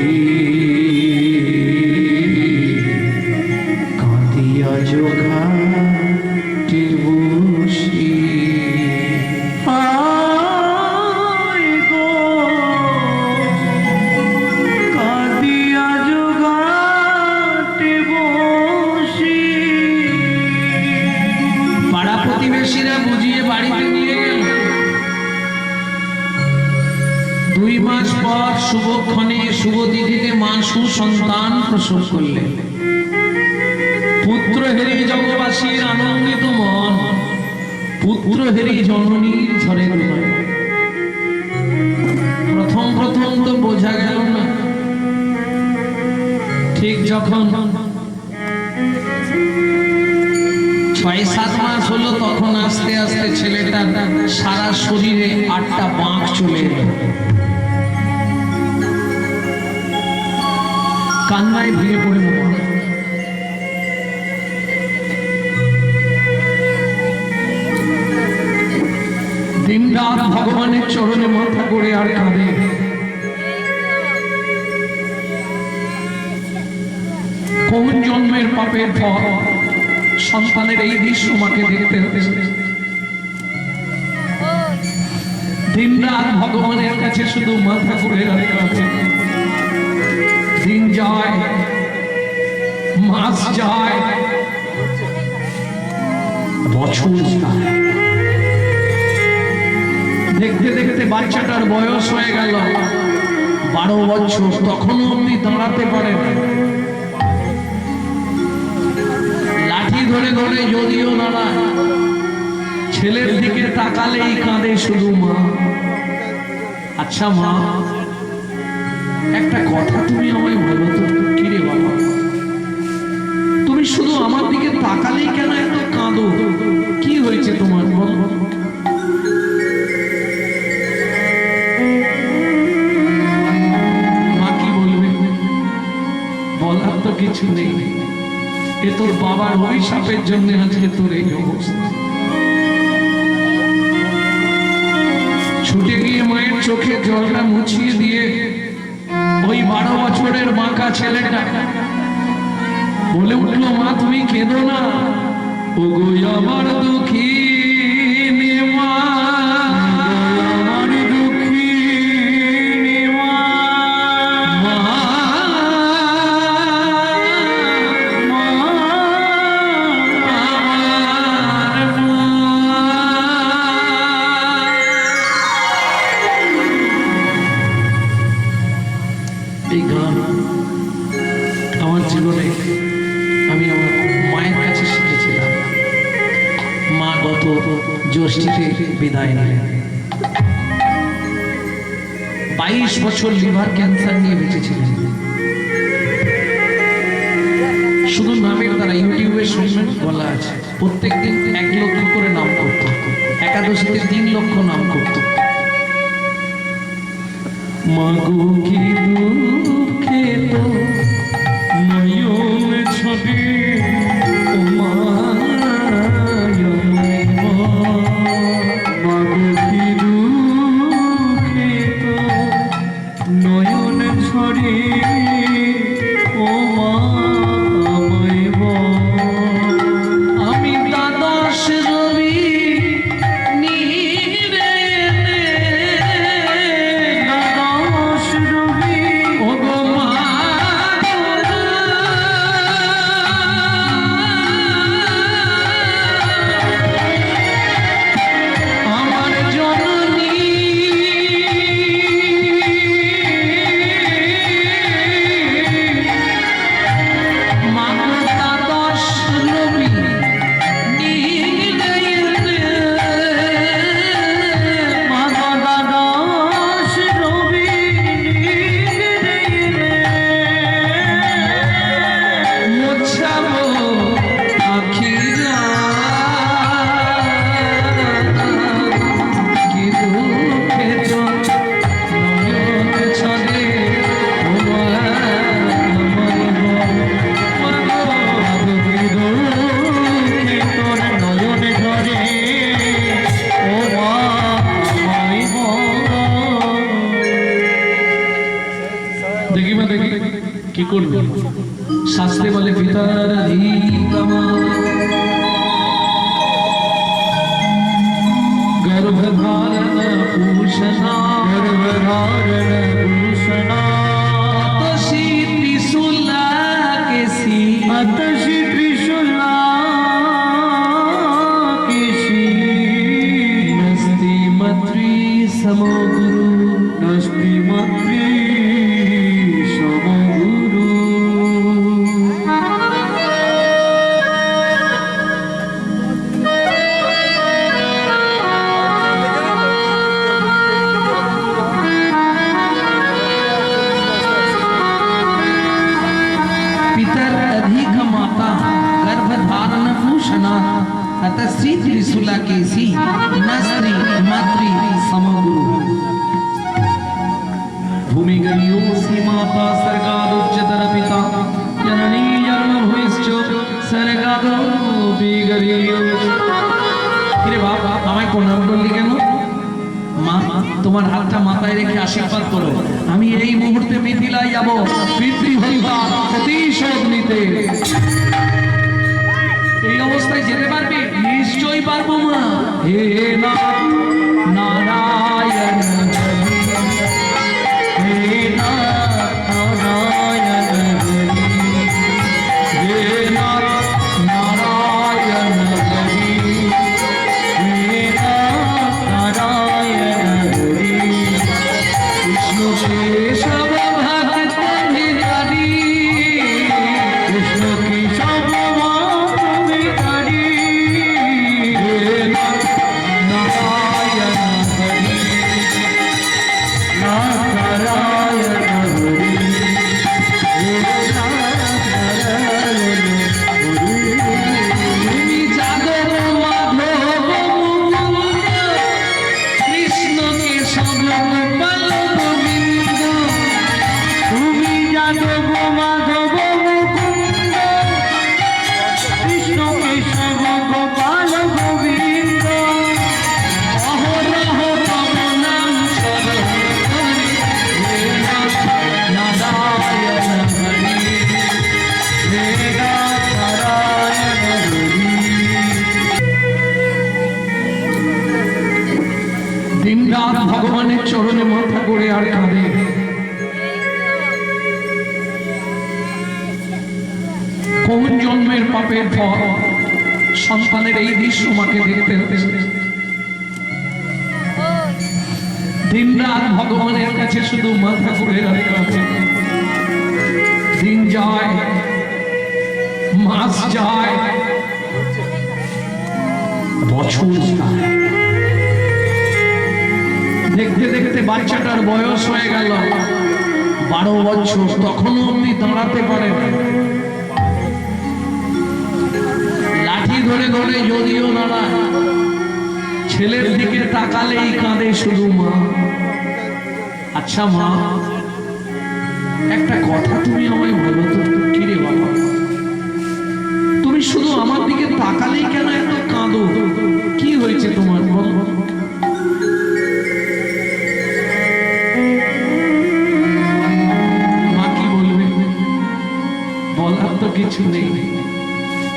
কাঁদিয়া যোগাটি বসি। আয় গো, কাঁদিয়া যে ঘাটে বসে। পাড়া প্রতিবেশীরা বুঝিয়ে বাড়িতে নিয়ে গেল। 2 মাস পর শুভক্ষণে শুভ তিথিতে মা সুসন্তান প্রসব করলেন। পুত্র হেরি জগবাসীর আনন্দিত মন, পুত্র হেরি জননীর ঝরে নয়। প্রথম প্রথম তো বোঝা গেল না। ঠিক যখন 6-7 মাস হলো, তখন আস্তে আস্তে ছেলেটার সারা শরীরে 8টা বাঁক চলে এলো। কান্নায় ভেঙে পড়ে মরল। দিনরাত ভগবানের চরণে মাথা করে আর কাঁদে। কোন জন্মের পাপের ফল সন্তানের এই দৃশ্য মাকে দেখতে হয়েছে। দিনরাত ভগবানের কাছে শুধু মাথা করে আর কাঁদে। দিন যায়, মাস যায়, বছর যায়। দেখতে দেখতে বাচ্চাটার বয়স হয়ে গেল 12 বছর। তখনও অমনি দাঁড়াতে পারে না। লাঠি ধরে ধরে যদিও নাড়ায়, ছেলের দিকে তাকালেই কাঁদে শুধু মা। আচ্ছা মা, একটা কথা তুমি আমায় বলো তো, কি রে বাবা, তুমি শুধু আমার দিকে তাকালেই কেন এত কাঁদো? কি হয়েছে তোমার, বল? মা কি বলবে? বলার তো কিছু নেই। এ তোর বাবার অভিশাপের জন্য আজকে তোর এই অবস্থা। ছুটে গিয়ে মায়ের চোখে জলটা মুছিয়ে দিয়ে ওই 12 বছরের বাঁকা ছেলেটা বলে উঠলো, মা তুমি কেঁদো না, ও গো আমার দুঃখিনী মা, আমার দুঃখিনী মা, এই গান আমার জীবনে আমি আমার মায়ের কাছে শিখেছিলাম। মা গত জ্যৈষ্ঠীতে বিদায় নিলেন। 22 বছর লিভার ক্যান্সার নিয়ে বেঁচেছিলেন। শুধু নামের দ্বারা ইউটিউবে শুনবেন বলা আছে, প্রত্যেকদিন 1 লক্ষ করে নাম করত, একাদশীতে 3 লক্ষ নাম করত। মাগো কি দুঃখে তো নয়ন ছবি, ও মা মাগো কি দুঃখে তো নয়ন ছড়ে, ও মা আমায় বল। আমি দ্বাদশ রবি নীরে দ্বাদশ রবি, ও গো মা আমার জননী, মা দ্বাদশ রবি নীরে মা দ্বাদশ রবি মোছাবো আখিরা, কি দুঃখে তো নয়ন ছড়ে, ও মা আমায় বল। মাগো কি দুঃখে তোর নয়ন ঝরে, ও মা আমায় বল। দেখি মা দেখি কি করবে। শাস্ত্রে বলে পিতার ধীতমা গর্ভধারণ পুষণা, গর্ভধারণ পুষণা, তসি ত্রিশূলা কেশি, তসি ত্রিশূলা কেশি, নস্তি মত্রি সমগুরু, নস্তি মত্রি সমগুরু। पितर अधिक माता गर्भधारण भूषणा, अतः श्री त्रिशूला केसी, न स्त्री मातृ समगुरु। भूमि गरीयोसी माता सर्गादुच्चतर पिता, जननी जन्म भूमिश्च सर्गादपि गरीयो। কিরে বাপ, আমায় প্রণাম করলি কেন? মা তোমার হাতটা মাথায় রেখে আশীর্বাদ করো। আমি এই মুহূর্তে মিথিলায় যাব পিতৃহত্যার প্রতিশোধ নিতে। এই অবস্থায় যেতে পারবি? নিশ্চয়ই পারবো মা। হে নারায়ণ, হে নারায়ণ, হে নারায়ণ, হে নারায়ণ, কৃষ্ণ কেশব ভক্ত বিহারী, কৃষ্ণ কেশব ভক্ত বিহারী। রাত ভগবানের চরণে মাথা করে আর কাঁদে। কোন জন্মের পাপের ফল সন্তানের এই দৃশ্য মাকে দেখতে হয়েছে। দিন রাত ভগবানের কাছে শুধু মাথা করে আর কাঁদে। দিন যায়, মাস যায়, বছর যায়। দেখতে দেখতে বাচ্চাটার বয়স হয়ে গেল 12 বছর, তখনও অমনি দাঁড়াতে পারে না। লাঠি ধরে ধরে যদিও দাঁড়ায়, ছেলের দিকে তাকালেই কাঁদে শুধু মা। আচ্ছা মা, একটা কথা তুমি আমায় বলো তো, কি রে বাবা, তুমি শুধু আমার দিকে তাকালেই কেন এত কাঁদো? কি হয়েছে তোমার, বলো? মা কি বলবে? বলার তো কিছু নেই।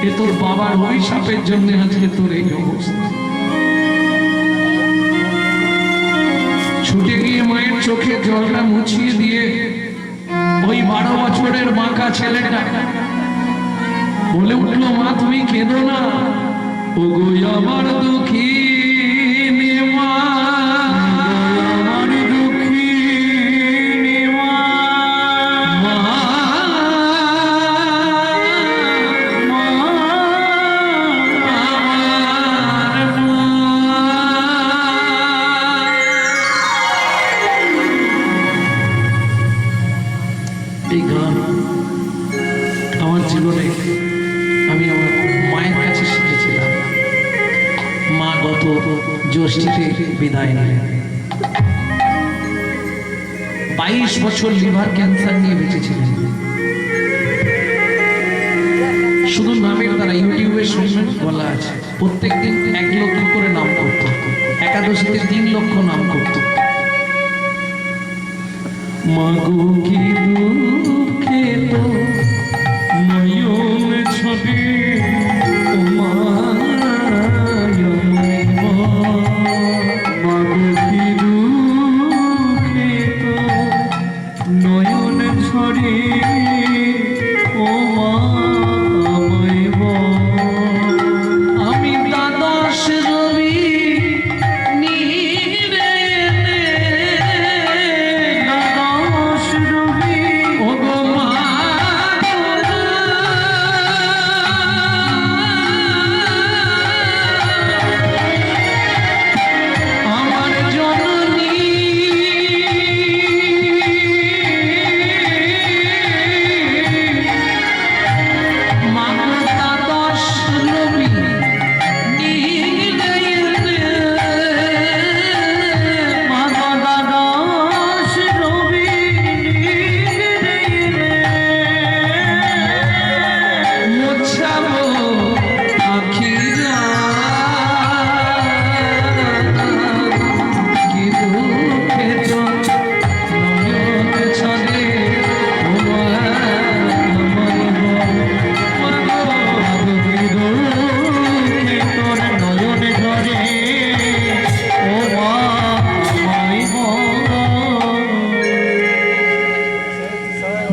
এ তোর বাবার অভিশাপের জন্য আজকে তোর এই অবস্থা। ছুটে গিয়ে মায়ের চোখে জলটা মুছিয়ে দিয়ে ওই 12 বছরের বাঁকা ছেলেটা বলে উঠলো, মা তুমি কেঁদো না, ওগো আমার দুঃখিনী মা, আমার দুঃখিনী মা, মা, মা, আমার মা। এই গান আমার জীবনে আমি আমার মায়ের কাছে শিখেছিলাম। মা গত জ্যৈষ্ঠীতে বিদায় নিলেন। 22 বছর লিভার ক্যান্সার নিয়ে বেঁচেছিলেন। শুধু নামের দ্বারা ইউটিউবে শুনবেন বলা আছে, প্রত্যেকদিন 1 লক্ষ করে নাম করত, একাদশীতে 3 লক্ষ নাম করত। মাগো কি দুঃখে তো নয়ন ছবি, ও মাগো কি দুঃখে তো নয়ন ছড়ি, ও মা আমায় আমি দ্বাদশ রবি নীরে দ্বাদশ রবি, ও গো মা আমার জননী, মা দ্বাদশ রবি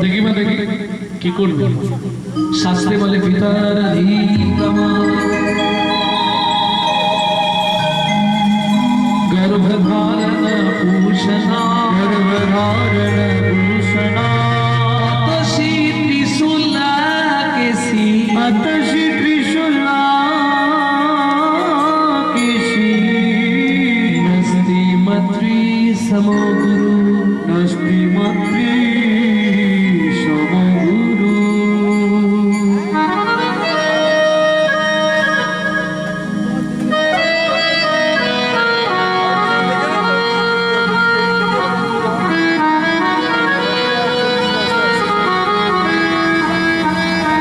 দেখি মা দেখি কি করবে। শাস্ত্রে বলে পিতার গর্ভধারণ ভূষণা, গর্ভধারণ ভূষণা, তসি ত্রিশূলা কেশি, তসি ত্রিশূলা কেশি, নস্তি মাতৃ সমগুরু, নস্তি মাতৃ সমগুরু।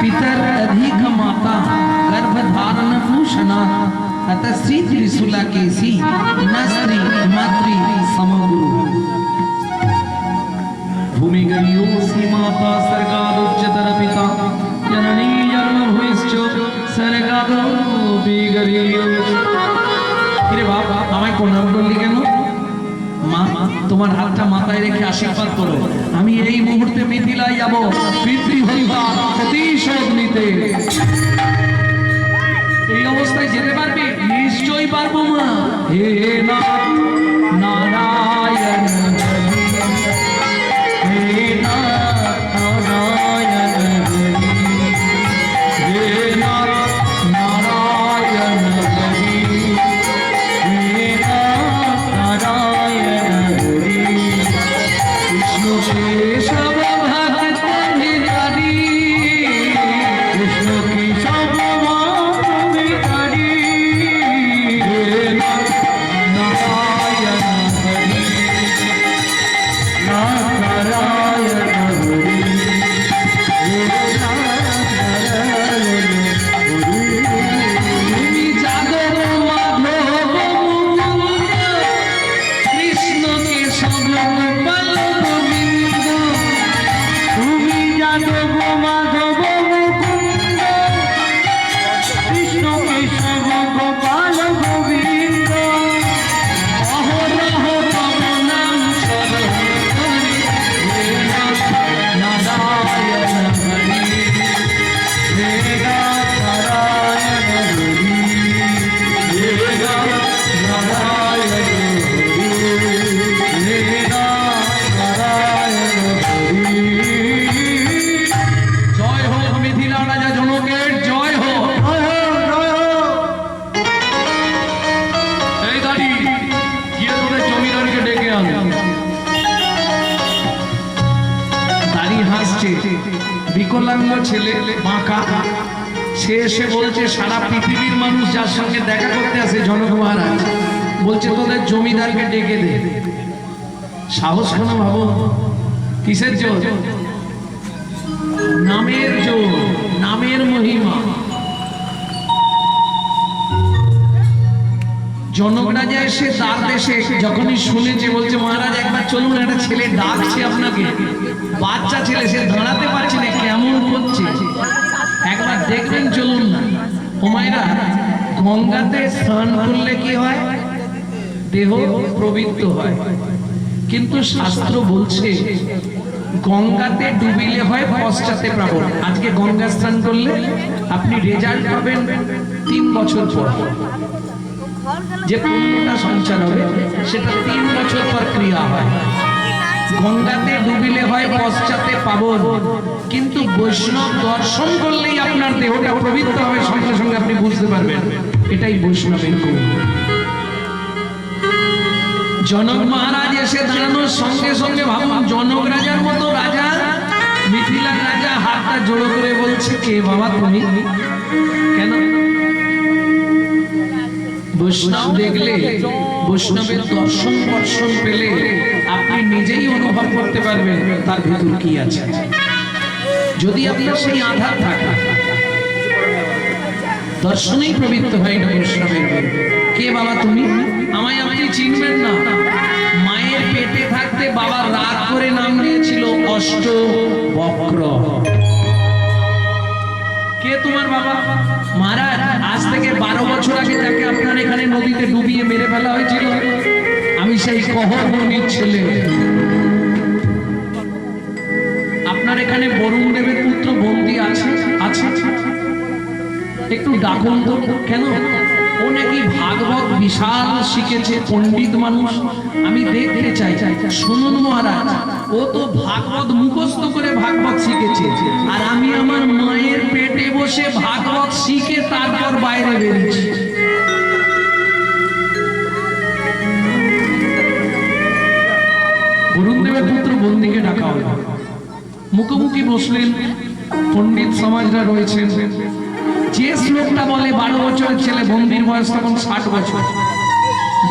पितर अधिक माता गर्भधारण भूषणा, अतः श्री त्रिशूला केसी, न स्त्री मातृ समगुरु। भूमि गयो सी माता सर्गादुच्चतर पिता, जननी जन्मभूमिश्च सर्गादो बिगरियो। কিরে বাপ, আমায় প্রণাম করলি কেন? মা তোমার হাতটা মাথায় রেখে আশীর্বাদ করো, আমি এই মুহূর্তে মিথিলায় যাব পিতৃহত্যার প্রতিশোধ নিতে। এই অবস্থায় যেতে পারবি? নিশ্চয়ই পারবো মা। হে নাথ নারায়ণ হরি, হে নাথ নারায়ণ হরি, হে নাথ নারায়ণ হরি, হে নাথ নারায়ণ হরি, কৃষ্ণ কেশব ভক্ত বিহারী, কৃষ্ণ কেশব ভক্ত বিহারী, হে নাথ নারায়ণ হরি, নাথ নারায়ণ হরি, হে নাথ নারায়ণ হরি। তুমি যাদব মাধব মুকুন্দ, কৃষ্ণ কেশব গোপাল গোবিন্দ, তুমি যাদব মাধব মুকুন্দ, কৃষ্ণ কেশব গোপাল গোবিন্দ, অহরহ তব নাম স্মরণ করি, হে নাথ নারায়ণ হরি, হে নাথ নারায়ণ হরি, হে নাথ নারায়ণ হরি, হে নাথ নারায়ণ হরি। জয় হোক মিথিলা রাজা জনকের, জয় হোক। জয় হোক, জয় হোক। এই দাঁড়ি গিয়ে তোদের জমিদারকে ডেকে আন। দাঁড়ি হাসছে, বিকলাঙ্গ ছেলে, বাঁকা। সে এসে বলছে সারা পৃথিবীর মানুষ যার সঙ্গে দেখা করতে আসে জনক মহারাজ বলছে তোদের জমিদারকে ডেকে দে। সাহস কেন ভাবো? কিসের জোর? নামের জোর, নামের মহিমা। জনক রাজা এসে তার দেশে যখনই শুনেছে বলছে মহারাজ একবার চলুন, একটা ছেলে ডাকছে আপনাকে, বাচ্চা ছেলে, সে দাঁড়াতে পারছে না, কেমন করছে, একবার দেখবেন চলুন না। ওমাইরা গঙ্গাতে স্নান করলে কি হয়? দেহ পবিত্র হয়, কিন্তু শাস্ত্র বলছে গঙ্গাতে ডুবিলে হয় পশ্চাতে প্রাবণ। আজকে গঙ্গা স্নান করলে আপনি রেজাল্ট পাবেন 3 বছর পর, যে পুণ্যটা সঞ্চার হবে সেটা 3 বছর পর ক্রিয়া হয়। গঙ্গাতে ডুবিলে হয় পশ্চাতে পাবন, কিন্তু বৈষ্ণব দর্শন করলেই আপনার দেহটা পবিত্র হবে, সঙ্গে সঙ্গে আপনি বুঝতে পারবেন এটাই বৈষ্ণবের গুণ। জনক মহারাজ এসে দাঁড়ানোর সঙ্গে সঙ্গে ভাবুন, জনক রাজার মতো রাজা, মিথিলা রাজা হাতটা জোড়ো করে বলছে কে বাবা তুমি? কেন? বৈষ্ণব দেখলে, বৈষ্ণবের দর্শন বর্ষণ পেলে আপনি নিজেই অনুভব করতে পারবেন তার ভিতর কি আছে। যদি আপনার সেই আধার থাকে, দর্শনেই পবিত্র হয় না বৈষ্ণবের। কে বাবা তুমি? আমায় আপনি চিনবেন না। মায়ের পেটে থাকতে বাবা রাগ করে নাম দিয়েছিল অষ্টবক্র। কে তোমার বাবা? মহারাজ আজ থেকে 12 বছর আগে যাকে আপনার এখানে নদীতে ডুবিয়ে মেরে ফেলা হয়েছিল, আমি সেই কহর মুনির ছেলে। আপনার এখানে বরুণ দেবের পুত্র বন্দী আছে? আছে। একটু ডাকুন তো। কেন? ও নাকি ভাগবত বিশাল শিখেছে, পণ্ডিত মানুষ, আমি দেখতে চাই। শুনুন মহারাজ, ও তো ভাগবত মুখস্থ করে ভাগবত শিখেছে, আর আমি আমার মায়ের পেটে বসে ভাগবত শিখে তারপর বাইরে বেরিয়েছি। বরুণ দেবের পুত্র বন্দীকে ডাকা হলো, মুখোমুখি বসলেন, পণ্ডিত সমাজরা রয়েছেন। যে শ্লোকটা বলে 12 বছরের ছেলে, বন্দির বয়স তখন 60 বছর,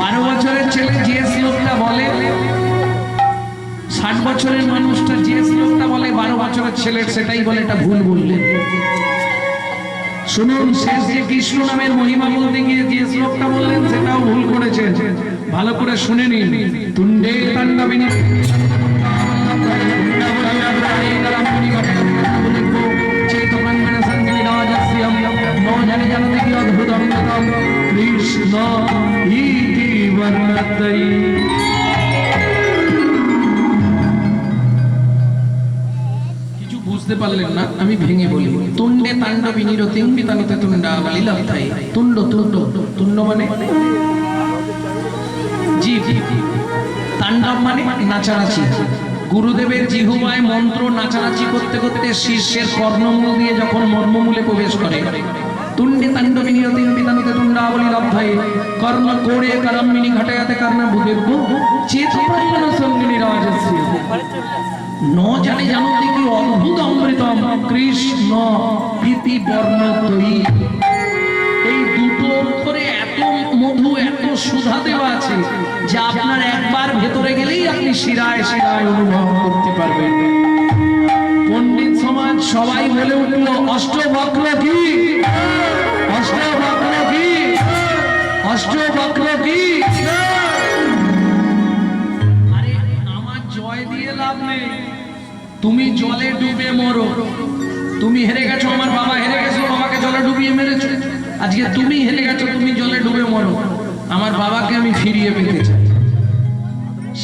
12 বছরের ছেলে যে শ্লোকটা বলে, 60 বছরের মানুষটা যে শ্লোকটা বলে 12 বছরের ছেলের সেটাই বলে, এটা ভুল বললেন। শুনুন, শেষ যে কৃষ্ণ নামের মহিমা বলতে গিয়ে যে শ্লোকটা বললেন সেটাও ভুল করেছেন, ভালো করে শুনে নিন। তুণ্ডে তাণ্ডবিনী কৃষ্ণ ইতি বর্ণতৈ বুঝতে পারলেন না, আমি ভেঙে বলি। তুণ্ডে তাণ্ডবী নিরতিং বিতানতে তুণ্ডাবলী লব্ধাই। তুণ্ড তুণ্ড তুণ্ড মানে জীব, তাণ্ডব মানে নাচানাচি। গুরুদেবের জিহ্বায় মন্ত্র নাচানাচি করতে করতে শীর্ষের কর্ণমূল দিয়ে যখন মর্মমূলে প্রবেশ করে, তুণ্ডে তাণ্ডবী নিরতিং বিতানতে তুণ্ডাবলী লব্ধাই কর্ণ কোড়ে করম্মিনী ঘটায়াতে কর্ণভূতের চেতপায়ন সঙ্গিনী রাজস্বী। ন জানে জানতে কি অদ্ভুত অমৃতম কৃষ্ণ প্রীতি বর্ণ তৈ। এই দুটো অক্ষরে এত মধু, এত সুধা দেওয়া আছে যা আপনার একবার ভেতরে গেলেই আপনি শিরায় শিরায় অনুভব করতে পারবেন। পণ্ডিত সমাজ সবাই বলে উঠল অষ্টবক্র কি, অষ্টবক্র কি, অষ্টবক্র কি। আরে আমার জয় দিয়ে লাভ নেই, তুমি জলে ডুবে মরো। তুমি হেরে গেছো, আমার বাবা হেরে গেছিল, বাবাকে জলে ডুবিয়ে মেরেছো। আজকে তুমি হেরে গেছো, তুমি জলে ডুবে মরো। আমার বাবাকে আমি ফিরিয়ে পেতে চাই।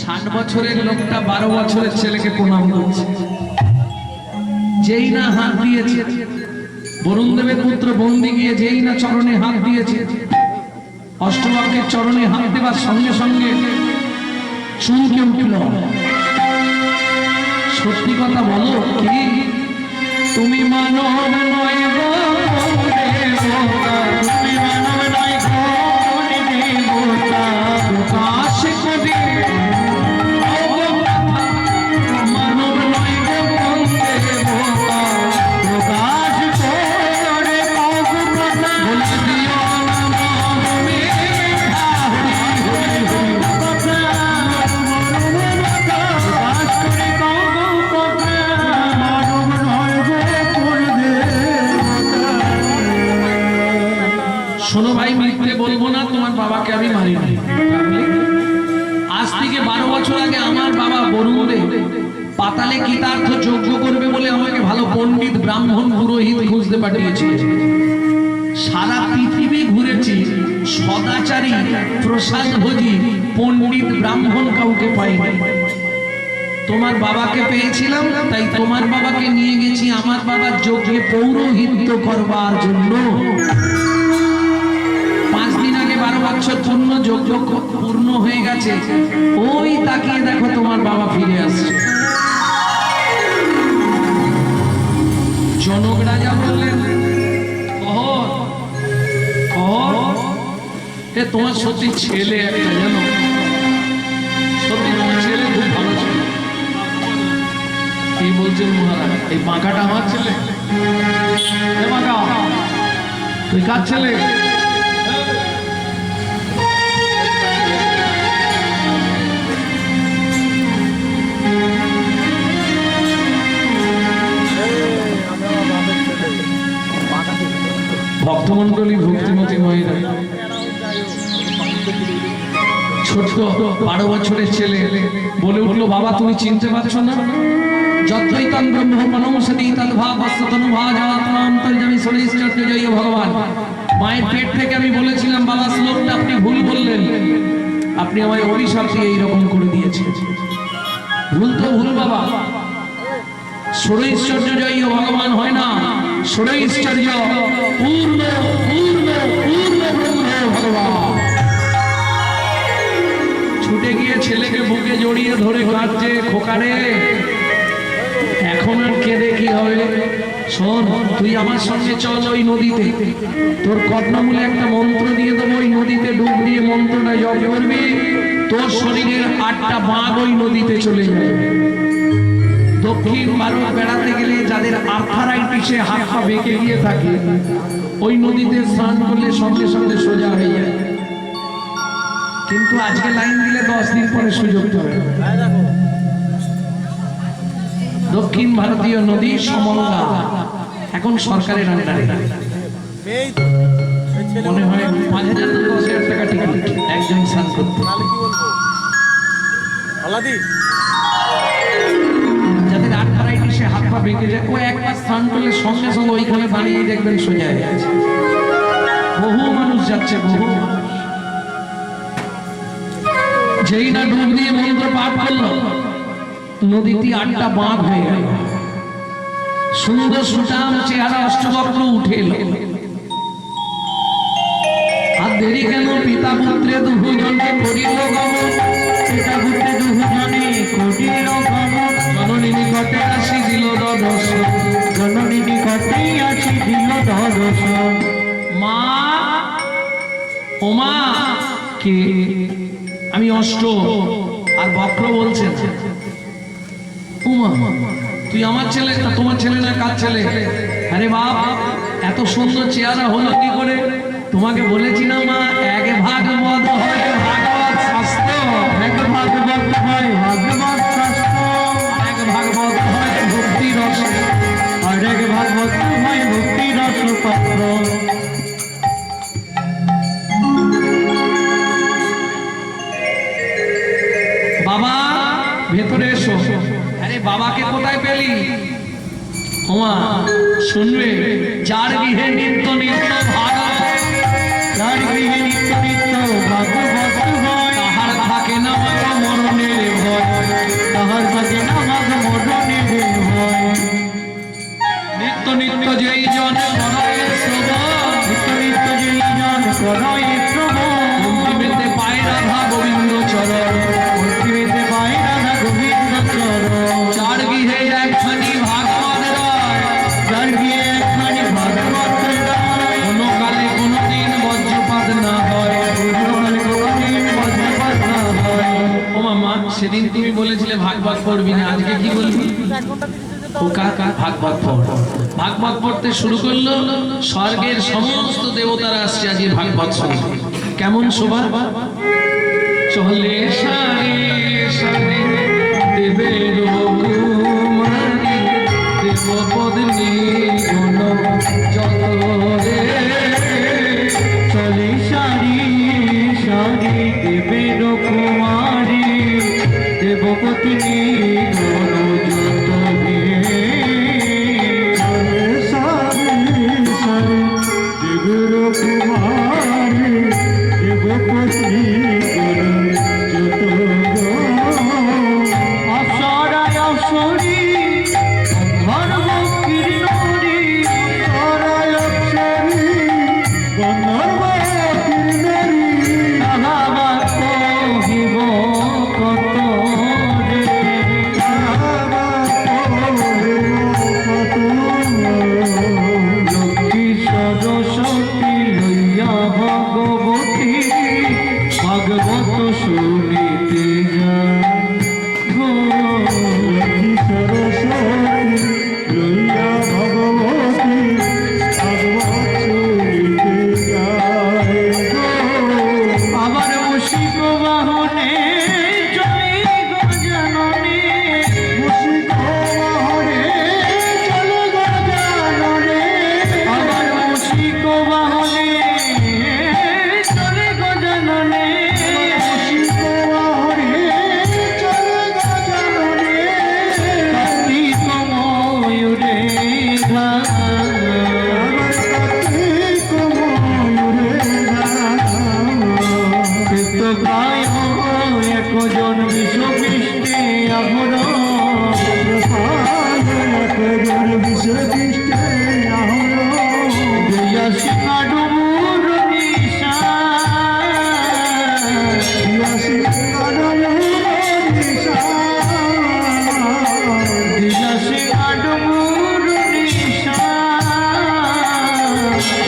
60 বছরের লোকটা 12 বছরের ছেলেকে প্রণাম করছে। যেই না হাত দিয়েছে, বরুণ দেবের পুত্র বন্দি গিয়ে যেই না চরণে হাত দিয়েছে, অষ্টবক্রের চরণে হাত দেওয়ার সঙ্গে সঙ্গে চমকে উঠল। সত্যি কথা বলো কি, তুমি মানব নয় গো দেবতা, তুমি মানব নয় গো দেবতা, প্রকাশ করে মানব নয় গো দেবতা, প্রকাশ করে বলে দিও শোনো ভাই, মিথ্যে বলবো না, তোমার বাবাকে আমি মারিনি। আজ থেকে 12 বছর আগে আমার বাবা বরুণ দেব পাতালে কৃতার্থ যজ্ঞ করবে বলে আমাকে ভালো পণ্ডিত ব্রাহ্মণ পুরোহিত খুঁজতে পাঠিয়েছিল। সারা পৃথিবী ঘুরেছি, সদাচারী প্রসাদ ভোজী পণ্ডিত ব্রাহ্মণ কাউকে পাইনি। তোমার বাবাকে পেয়েছিলাম, তাই তোমার বাবাকে নিয়ে গেছি আমার বাবার যজ্ঞে পৌরোহিত্য করবার জন্য। 5 দিন আগে 12 বছর পূর্ণ, যজ্ঞ পূর্ণ হয়ে গেছে। ওই তাকিয়ে দেখো তোমার বাবা ফিরে আসছে। জনক রাজা বললেন, তোমার সত্যি ছেলে একটা, জানো সত্যি তোমার ছেলে খুব ভালো ছিল। কি বলছেন মহারাজ? এই বাঁকাটা আমার ছেলে? তুই কার ছেলে? ভক্তমন্ডলী, ভক্তিমতী মহিলা, ছোট্ট 12 বছরের ছেলে বলে উঠলো, বাবা তুমি চিনতে পারছো না? যথৈতং ব্রহ্ম মনমসতি তদ্ভাব বস্ততনু ভাজাত্মান্তর্যামী সরিশ্চর্য জয় ভগবান। মায়ের পেট থেকে আমি বলেছিলাম বাবা শ্লোকটা আপনি ভুল বললেন, আপনি আমায় অভিশাপ দিয়ে এইরকম করে দিয়েছেন। ভুল তো ভুল বাবা, সরৈশ্বর্য জয় ভগবান হয় না, সরৈশ্বর্য পূর্ণ পূর্ণ পূর্ণ ব্রহ্ম ভগবান। ছুটে গিয়ে ছেলেকে বুকে জড়িয়ে ধরে কাঁদছে, খোকারে এখন আর কেঁদে কি হবে? শোন, তুই আমার সঙ্গে চল ওই নদীতে, তোর কর্ণমূলে একটা মন্ত্র দিয়ে দেবো, ওই নদীতে ডুব দিয়ে মন্ত্রটা জপ করবি, তোর শরীরের 8টা বাঘ ওই নদীতে চলে যাবে। দক্ষিণ ভারত বেড়াতে গেলে যাদের আর্থারাইটিসে হাত পা বেঁকে গিয়ে থাকে, ওই নদীতে স্নান করলে সঙ্গে সঙ্গে সোজা হয়ে যায়। কিন্তু আজকে লাইন দিলে 10 দিন পরে সুযোগ পাবে। দক্ষিণ ভারতীয় নদী সমঙ্গা এখন সরকারের আন্ডারে, মনে হয় 5,000 থেকে 10,000 টাকা টিকিট একজন স্নান করতে। যাদের আর্থারাইটিসে হাত পা বেঁকে যায়, ও একবার স্নান করলে সঙ্গে সঙ্গে ওইখানে দাঁড়িয়ে দেখবেন সোজা হয়ে গেছে। বহু মানুষ যাচ্ছে, বহু মানুষ। যেই না ডুব দিয়ে মন্ত্র পাঠ করলো, নদীটি 8টা বাঁধ হয়ে গেল। সুন্দর সুঠাম চেহারা অষ্টবক্র উঠে এলো। আর দেরি কেন? পিতা পুত্রে দুজনে করিল গমন। পিতা পুত্রে দুজনে করিল গমন। জননী নিকটে আসি দিল দর্শন। জননী নিকটে আসি দিল দর্শন। মা, ও মা, কে? আমি অষ্ট। আর বক্র বলছেন, উমা তুই আমার ছেলে? তা তোমার ছেলে না কার ছেলে? আরে বাপ, এত সুন্দর চেহারা হলো কি করে? তোমাকে বলেছি না মা, এক ভাগবত হয় ভাগবত শাস্ত্র, এক ভাগবত হয় ভাগবত শাস্ত্র, এক ভাগবত হয় ভক্তি রস, আর এক ভাগবত হয় ভক্তি রস পাত্র। বাবা ভেতরে এসো। আরে বাবাকে কোথায় পেলি? ওমা শুনবে, যার গৃহে নিত্য নিত্য ভাগবত, যার গৃহে নিত্য নিত্য ভাগবত হয়, তাহার থাকে না মরণের ভয়, তাহার থাকে না ভাগ মরণের ভয়। নিত্য নিত্য যেই জন করয় শ্রবণ, নিত্য নিত্য যেই জন করয় শ্রবণ, অন্তিমেতে পায় রাধা গোবিন্দ চরণ, অন্তিমেতে পায় রাধা গোবিন্দ চরণ। যার গৃহে একখানি ভাগবত রয়, যার গৃহে একখানি ভাগবত রয়, কোনো কালে কোনো দিন বজ্রপাত না হয়, কোনোকালে কোনোদিন বজ্রপাত না হয়। ও মামা, সেদিন তুমি বলেছিলে ভাগবত পড়বি না, আজকে কি বলবি? খোকা ভাগবত পড়। ভাগবত পড়তে শুরু করলো, স্বর্গের সমস্ত দেবতারা আসছে আজকে ভাগবত শুনতে। কেমন শোভা! চলে সারি সারি দেবের কুমারী, দেবপত্নী গুণ যত রে। চলে সারি সারি দেবের কুমারী, দেবপত্নী গণ যত রে। চলে সারি সারি দেবের কুমারী, দেবপত্নী গণ যত রে। অপ্সরায় অপ্সরী গন্ধর্ব কিরণী, অপ্সরায় অপ্সরী গন্ধর্ব কিরণী, তাহাবার কহিব কত রে, তাহাবার কহিব কত। লক্ষ্মী সরস্বতী লইয়া ভগবতী, ভাগবত শুনিতে যায়। লক্ষ্মী সরস্বতী লইয়া ভগবতী, ভাগবত শুনিতে যায়। আবার মুশিক বাহনে চলে গজাননে, মুশিক বাহনে চলে গজাননে, আবার মুশিক বাহনে চলে গজাননে, মুশিক বাহনে চলে গজাননে। কার্তিক ময়ূরে ধান, কার্তিক ময়ূরে ধান। প্রায় একজন বিশ্বপৃষ্ঠে আহরণ, একজন বিশ্বপৃষ্ঠে আহরণ। দিয়া সিংহাডুমুর নিশা, দিয়া সিংহাডুমুর নিশা, দিয়া সিংহাডুমুর নিশা,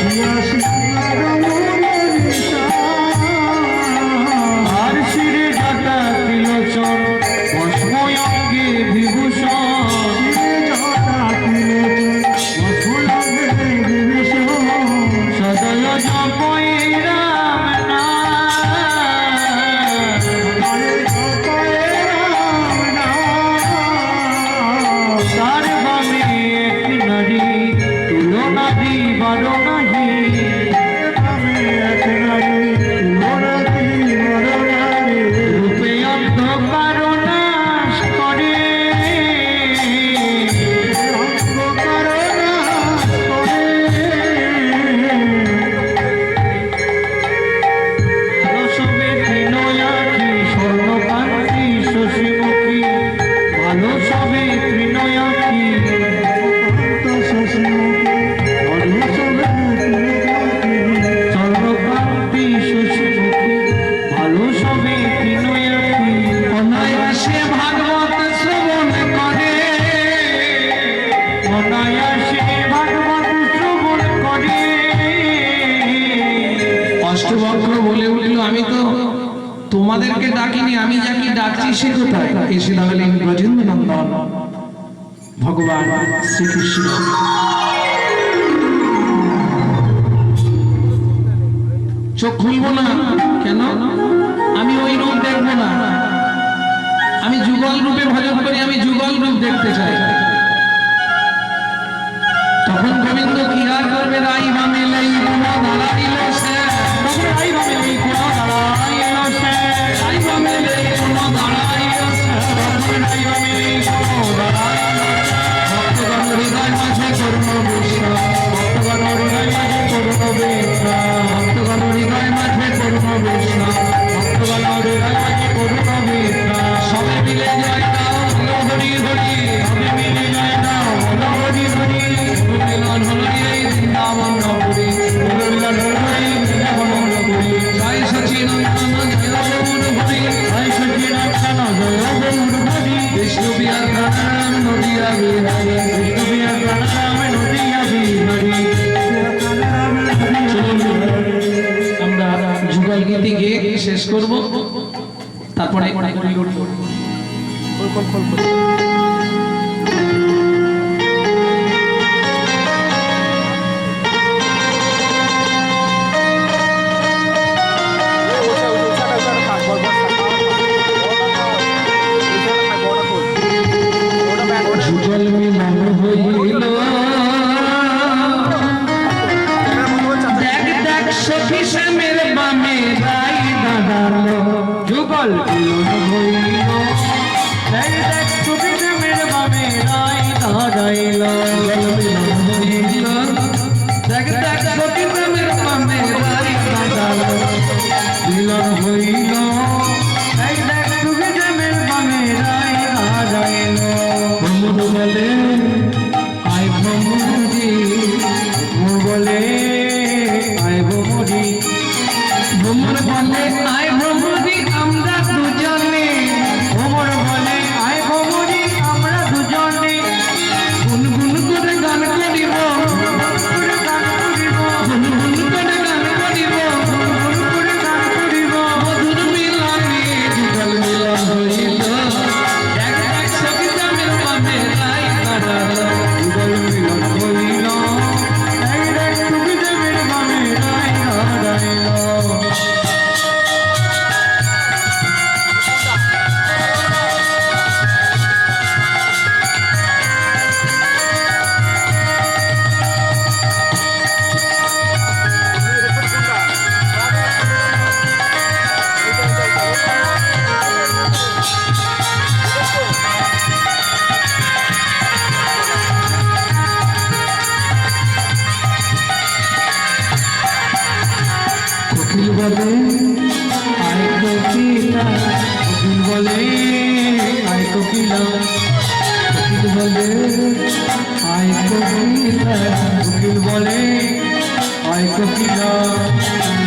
দিয়া সিংহাডুমুর নিশা। আর শিরে জটা তিলোচন, ভস্ম অঙ্গে বিভূষণ, শিরে জটা তিলোচন, ভস্ম অঙ্গে বিভূষণ। তোমাদেরকে ডাকিনি, আমি যাকে ডাকছি সে কোথায়? এসে দাঁড়ালেন ব্রজেন্দ্র নন্দন ভগবান শ্রীকৃষ্ণ। চোখ খুলবো না কেন? আমি ওই রূপ দেখবো না, আমি যুগল রূপে ভজন করি, আমি যুগল রূপ দেখতে চাই। তখন গোবিন্দ কি আর করবে? রাই বামে লাই কোনো দাঁড়াইল সে, রাই বামে লাই কোনো দাঁড়াইল সে, রাই বামে লাই কোনো দাঁড়াইল সে, রাই বামে লাই কোনো দাঁড়াইল সে। ভক্তগণ হৃদয় মাঝে করুণ বিশ্বাস, ভক্তগণ হৃদয় মাঝে করুণ বিশ্বাস, ভক্তগণ হৃদয় মাঝে করুণ বিশ্বাস, ভক্তগণ হৃদয় মাঝে করুণ বিশ্বাস। সবে মিলে জয় দাও বলো হরি হরি, সবে মিলে জয় দাও বলো হরি হরি। মিলন হলো এই বৃন্দাবন নগরী, মিলন হলো এই বৃন্দাবন নগরী। জয় সচিনন্দন জয় গৌর হরি, জয় সচিনন্দন জয় গৌর হরি। বিষ্ণু বিহার প্রাণারাম নদিয়া বিহারী, বিষ্ণু বিহার প্রাণারাম নদিয়া বিহারী। আমরা যুগল গীতি গিয়ে শেষ করব, তারপরে যুগল মিলন হইল, দেখ দেখ সখী শ্যামের বামে রাই দাঁড়ালো, যুগল মিলন হইল, দেখ দেখ সখী শ্যামের বামে রাই দাঁড়াইল। মিলন হইল, দেখ দেখ সখী শ্যামের বামে রাই দাঁড়ালো, মিলন হইল, দেখ দেখ সখী শ্যামের বামে রাই দাঁড়াইল। ভ্রমণ বলে আয় ভ্রমণী, মোর বলে আয় ভ্রমরি, ভ্রমণ বলে আয় ভ্রমণী আমরা দুজনে, ভ্রমর বলে আয় ভ্রমরি আমরা দুজনে। গুনগুন করে গান করিব, গান করিব, গুনগুন করে গান করিব, করে গান করিব। মধুর মিলনে যুগল মিলন হইল, দেখ দেখ সখী শ্যামের বামে রাই দাঁড়ালো, যুগল মিলন হইল, দেখ দেখ সখী শ্যামের বামে রাই দাঁড়াইল। কোকিল বলে আয় কোকিলা, কোকিল বলে আয় কোকিলা, কোকিল বলে আয় কোকিলা, কোকিল বলে আয় কোকিলা,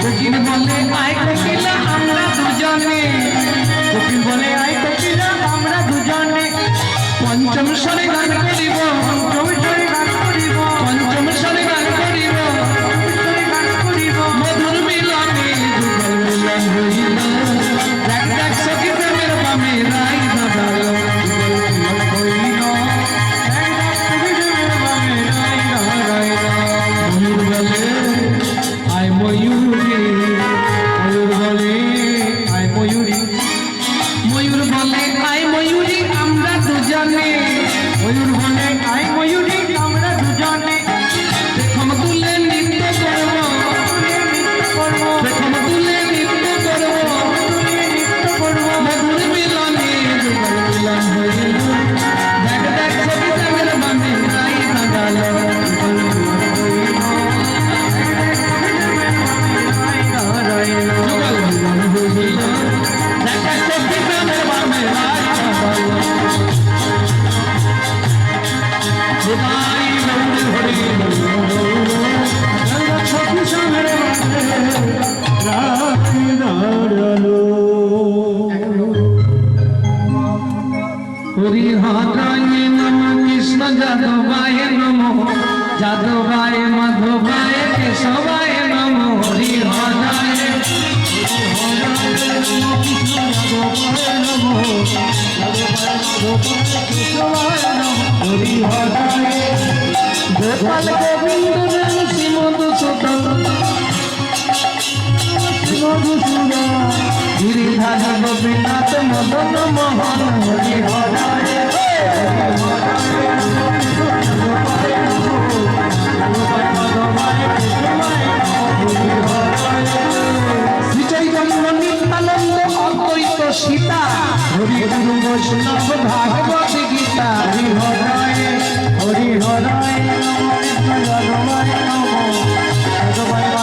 কোকিল বলে আয় কোকিলা আমরা দুজনে, কোকিল বলে আয় কোকিলা আমরা দুজনে। পঞ্চম স্বরে গান করিব, পঞ্চমেশ্বরে গান করিব, পঞ্চম স্বরে গান করিব, পঞ্চমেশ্বরে গান করিব। মধুর মিলনে যুগল মিলন হইল, দেখ দেখ সখী শ্যামের বামে রাই দাঁড়ালো, যুগল মিলন হইল, দেখ দেখ সখী শ্যামের বামে রাই দাঁড়াইল। ময়ূর বলে আয় ময়ূরী, ময়ূর বলে আয় ময়ূরী, ময়ূর বলে আয় ময়ূরী আমরা দুজনে, ময়ূর বলে আয় ময়ূরী আমরা দুজনে। দেখম তুলে নৃত্য করব, নৃত্য করব, দেখম তুলে নৃত্য করব, নৃত্য করব। মধুর মিলনে যুগল মিলন হইল, দেখ দেখ সখী শ্যামের বামে রাই দাঁড়ালো, যুগল মিলন হইল, দেখ দেখ সখী শ্যামের বামে রাই দাঁড়াইল। যুগল মিলন হইল, দেখ দেখ সখী শ্যামের বামে রাই দাঁড়ালো, সবাই গৌর হরি সখী শ্যামের বামে রাই দাঁড়ালো। হরি হরায় নম কৃষ্ণ যাদবায় নম, যাদবায় মাধবায় কেশবায় নম, হরি হরায় গোপাল গোবিন্দ রাম শ্রী মধুসূদন গিরিধার গোপীনাথ মদন মোহন হরি হরায় শ্রী চৈতন্য নিত্যানন্দ অদ্বৈত সীতা হরি গুরু বৈষ্ণব ভাগবত গীতা হরি হরায় হরি হরায় নমঃ ভগবায় নমঃ ভগবায়